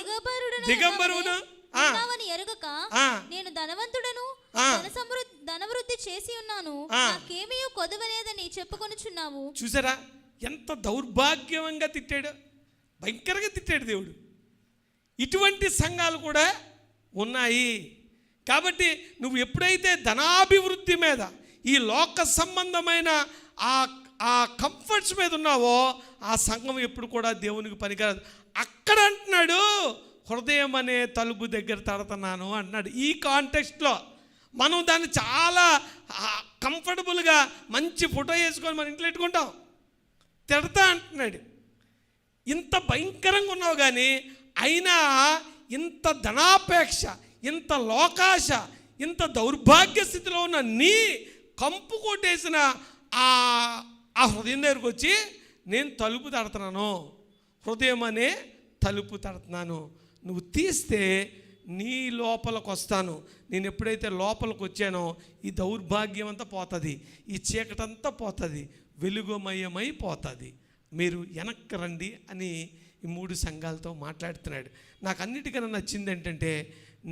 దిగంబరుడును ఎరుగక నేను ధనవంతుడను, ధనవృద్ధి చేసి ఉన్నాను, నాకేమీ కొదవలేదని చెప్పుకొనుచున్నావు. చూసారా ఎంత దౌర్భాగ్యంగా తిట్టాడు, భయంకరంగా తిట్టాడు దేవుడు. ఇటువంటి సంఘాలు కూడా ఉన్నాయి. కాబట్టి నువ్వు ఎప్పుడైతే ధనాభివృద్ధి మీద, ఈ లోక సంబంధమైన ఆ కంఫర్ట్స్ మీద ఉన్నావో ఆ సంఘం ఎప్పుడు కూడా దేవునికి పనికిరాదు. అక్కడ అంటున్నాడు, హృదయం అనే తలుపు దగ్గర తడుతున్నాను అంటున్నాడు. ఈ కాంటెక్స్ట్లో మనం దాన్ని చాలా కంఫర్టబుల్గా మంచి ఫోటో వేసుకొని మన ఇంట్లో పెట్టుకుంటాం. తిడతా అంటున్నాడు. ఇంత భయంకరంగా ఉన్నావు కానీ అయినా ఇంత ధనాపేక్ష, ఇంత లోకాశ, ఇంత దౌర్భాగ్య స్థితిలో ఉన్న నీ కంపు కొట్టేసిన ఆ హృదయం దగ్గరకు వచ్చి నేను తలుపు తడుతున్నాను, హృదయం అనే తలుపు తడుతున్నాను, నువ్వు తీస్తే నీ లోపలికి వస్తాను. నేను ఎప్పుడైతే లోపలికి వచ్చానో ఈ దౌర్భాగ్యం అంతా పోతుంది, ఈ చీకటంతా పోతుంది, వెలుగుమయమై పోతుంది, మీరు వెనక్కి రండి అని ఈ 3 సంఘాలతో మాట్లాడుతున్నాడు. నాకు అన్నిటికన్నా నచ్చింది ఏంటంటే,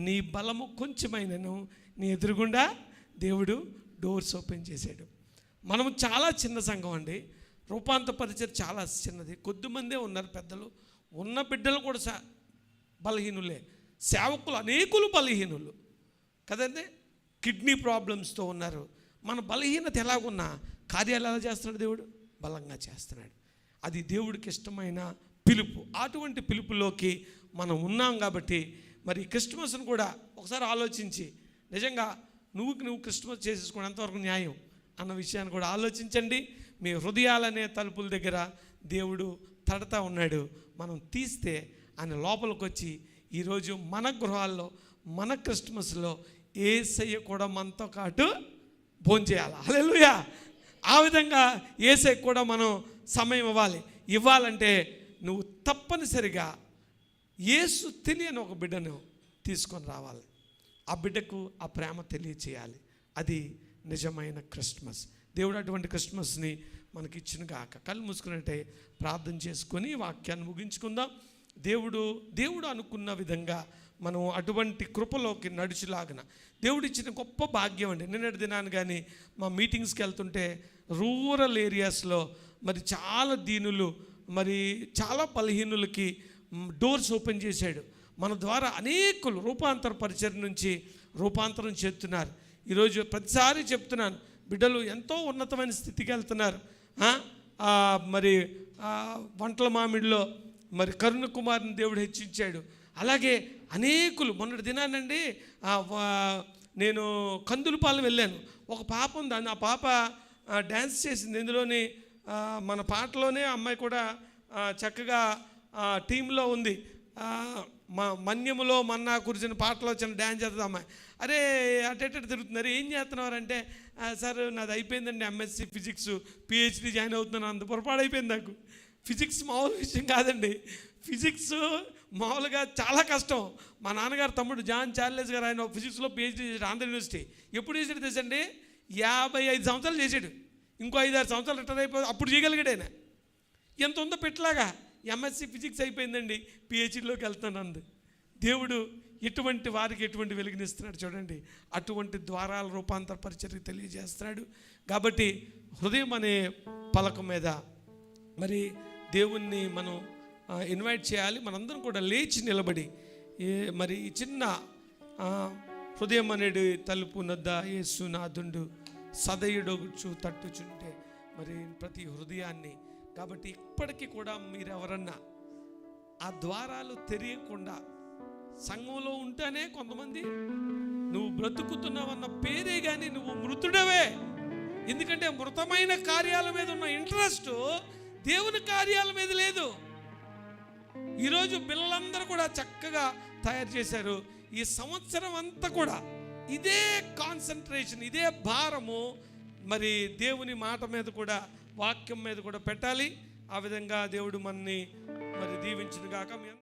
నీ బలము కొంచెమైనను నీ ఎదురుగుండా దేవుడు డోర్స్ ఓపెన్ చేశాడు. మనము చాలా చిన్న సంఘం అండి, రూపాంతర పరిచయం చాలా చిన్నది, కొద్దిమందే ఉన్నారు పెద్దలు, ఉన్న బిడ్డలు కూడా బలహీనులే, సేవకులు అనేకులు బలహీనులు కదండి, కిడ్నీ ప్రాబ్లమ్స్తో ఉన్నారు. మన బలహీనత ఎలాగున్నా కార్యాలు ఎలా చేస్తున్నాడు దేవుడు? బలంగా చేస్తున్నాడు. అది దేవుడికి ఇష్టమైన పిలుపు. అటువంటి పిలుపులోకి మనం ఉన్నాం కాబట్టి మరి క్రిస్మస్ను కూడా ఒకసారి ఆలోచించి, నిజంగా నువ్వు క్రిస్మస్ చేసేసుకోవడం ఎంతవరకు న్యాయం అన్న విషయాన్ని కూడా ఆలోచించండి. మీ హృదయాలనే తలుపుల దగ్గర దేవుడు తడతా ఉన్నాడు. మనం తీస్తే ఆయన లోపలికి వచ్చి ఈరోజు మన గృహాల్లో మన క్రిస్మస్లో యేసయ్య కూడా మనతో పాటు భోంచేయాలి. హల్లెలూయా. ఆ విధంగా యేసయ్యకు కూడా మనం సమయం ఇవ్వాలంటే నువ్వు తప్పనిసరిగా యేసు తెలియని ఒక బిడ్డను తీసుకొని రావాలి. ఆ బిడ్డకు ఆ ప్రేమ తెలియచేయాలి. అది నిజమైన క్రిస్మస్. దేవుడు అటువంటి క్రిస్మస్ని మనకి ఇచ్చిన గాక. కళ్ళు మూసుకున్నట్టే ప్రార్థన చేసుకొని వాక్యాన్ని ముగించుకుందాం. దేవుడు అనుకున్న విధంగా మనం అటువంటి కృపలోకి నడుచులాగిన దేవుడు ఇచ్చిన గొప్ప భాగ్యం అండి. నిన్నటి దినాన్ని కానీ మా మీటింగ్స్కి వెళ్తుంటే రూరల్ ఏరియాస్లో మరి చాలా దీనులు, మరి చాలా బలహీనులకి డోర్స్ ఓపెన్ చేశాడు. మన ద్వారా అనేకులు రూపాంతర పరిచయం నుంచి రూపాంతరం చేస్తున్నారు. ఈరోజు ప్రతిసారి చెప్తున్నాను, బిడ్డలు ఎంతో ఉన్నతమైన స్థితికి వెళ్తున్నారు. మరి వంటల మామిడిలో మరి కరుణ కుమార్ని దేవుడు హెచ్చించాడు. అలాగే అనేకులు మొన్నటి దినానండి నేను కందులపాలెం వెళ్ళాను. ఒక పాప ఉంది, ఆ పాప డ్యాన్స్ చేసింది. ఇందులోని మన పాటలోనే అమ్మాయి కూడా చక్కగా టీంలో ఉంది. మన్యములో మన్నా కురిసిన పాటలో వచ్చిన డ్యాన్స్ చేస్తుంది అమ్మాయి. అరే అటెట్ తిరుగుతున్నారు, ఏం చేస్తున్నారంటే సార్ నాది అయిపోయిందండి ఎంఎస్సి ఫిజిక్స్, పిహెచ్డి జాయిన్ అవుతున్నాను. అంత పొరపాటు అయిపోయింది నాకు. ఫిజిక్స్ మామూలు విషయం కాదండి. ఫిజిక్స్ మామూలుగా చాలా కష్టం. మా నాన్నగారు తమ్ముడు జాన్ చార్లెస్ గారు, ఆయన ఫిజిక్స్లో పిహెచ్డి చేశాడు ఆంధ్ర యూనివర్సిటీ. ఎప్పుడు చేసాడు తెలుసండి? 55 సంవత్సరాలు చేశాడు. ఇంకో 5-6 సంవత్సరాలు రిటైర్ అయిపోయి అప్పుడు చేయగలిగాడు ఆయన. ఎంత ఉందో పెట్టలాగా ఎంఎస్సి ఫిజిక్స్ అయిపోయిందండి, పిహెచ్డిలోకి వెళ్తాను అంది. దేవుడు ఎటువంటి వారికి ఎటువంటి వెలుగునిస్తున్నాడు చూడండి. అటువంటి ద్వారాల రూపాంతర పరిచర్యకు తెలియజేస్తున్నాడు. కాబట్టి హృదయం అనే పలక మీద మరి దేవుణ్ణి మనం ఇన్వైట్ చేయాలి. మనందరం కూడా లేచి నిలబడి మరి ఈ చిన్న హృదయం అనేది తలుపు నద్ద యేసునాథుండు సదయుడొచ్చు తట్టుచుంటే మరి ప్రతి హృదయాన్ని. కాబట్టి ఇప్పటికీ కూడా మీరు ఎవరన్నా ఆ ద్వారాలు తెరియకుండా సంఘంలో ఉంటేనే కొంతమంది నువ్వు బ్రతుకుతున్నావన్న పేరే కానీ నువ్వు మృతుడవే. ఎందుకంటే మృతమైన కార్యాల మీద ఉన్న ఇంట్రెస్ట్ దేవుని కార్యాల మీద లేదు. ఈరోజు పిల్లలందరూ కూడా చక్కగా తయారు చేశారు. ఈ సంవత్సరం అంతా కూడా ఇదే కాన్సన్ట్రేషన్, ఇదే భారము మరి దేవుని మాట మీద కూడా, వాక్యం మీద కూడా పెట్టాలి. ఆ విధంగా దేవుడు మనని మరి దీవించును గాక.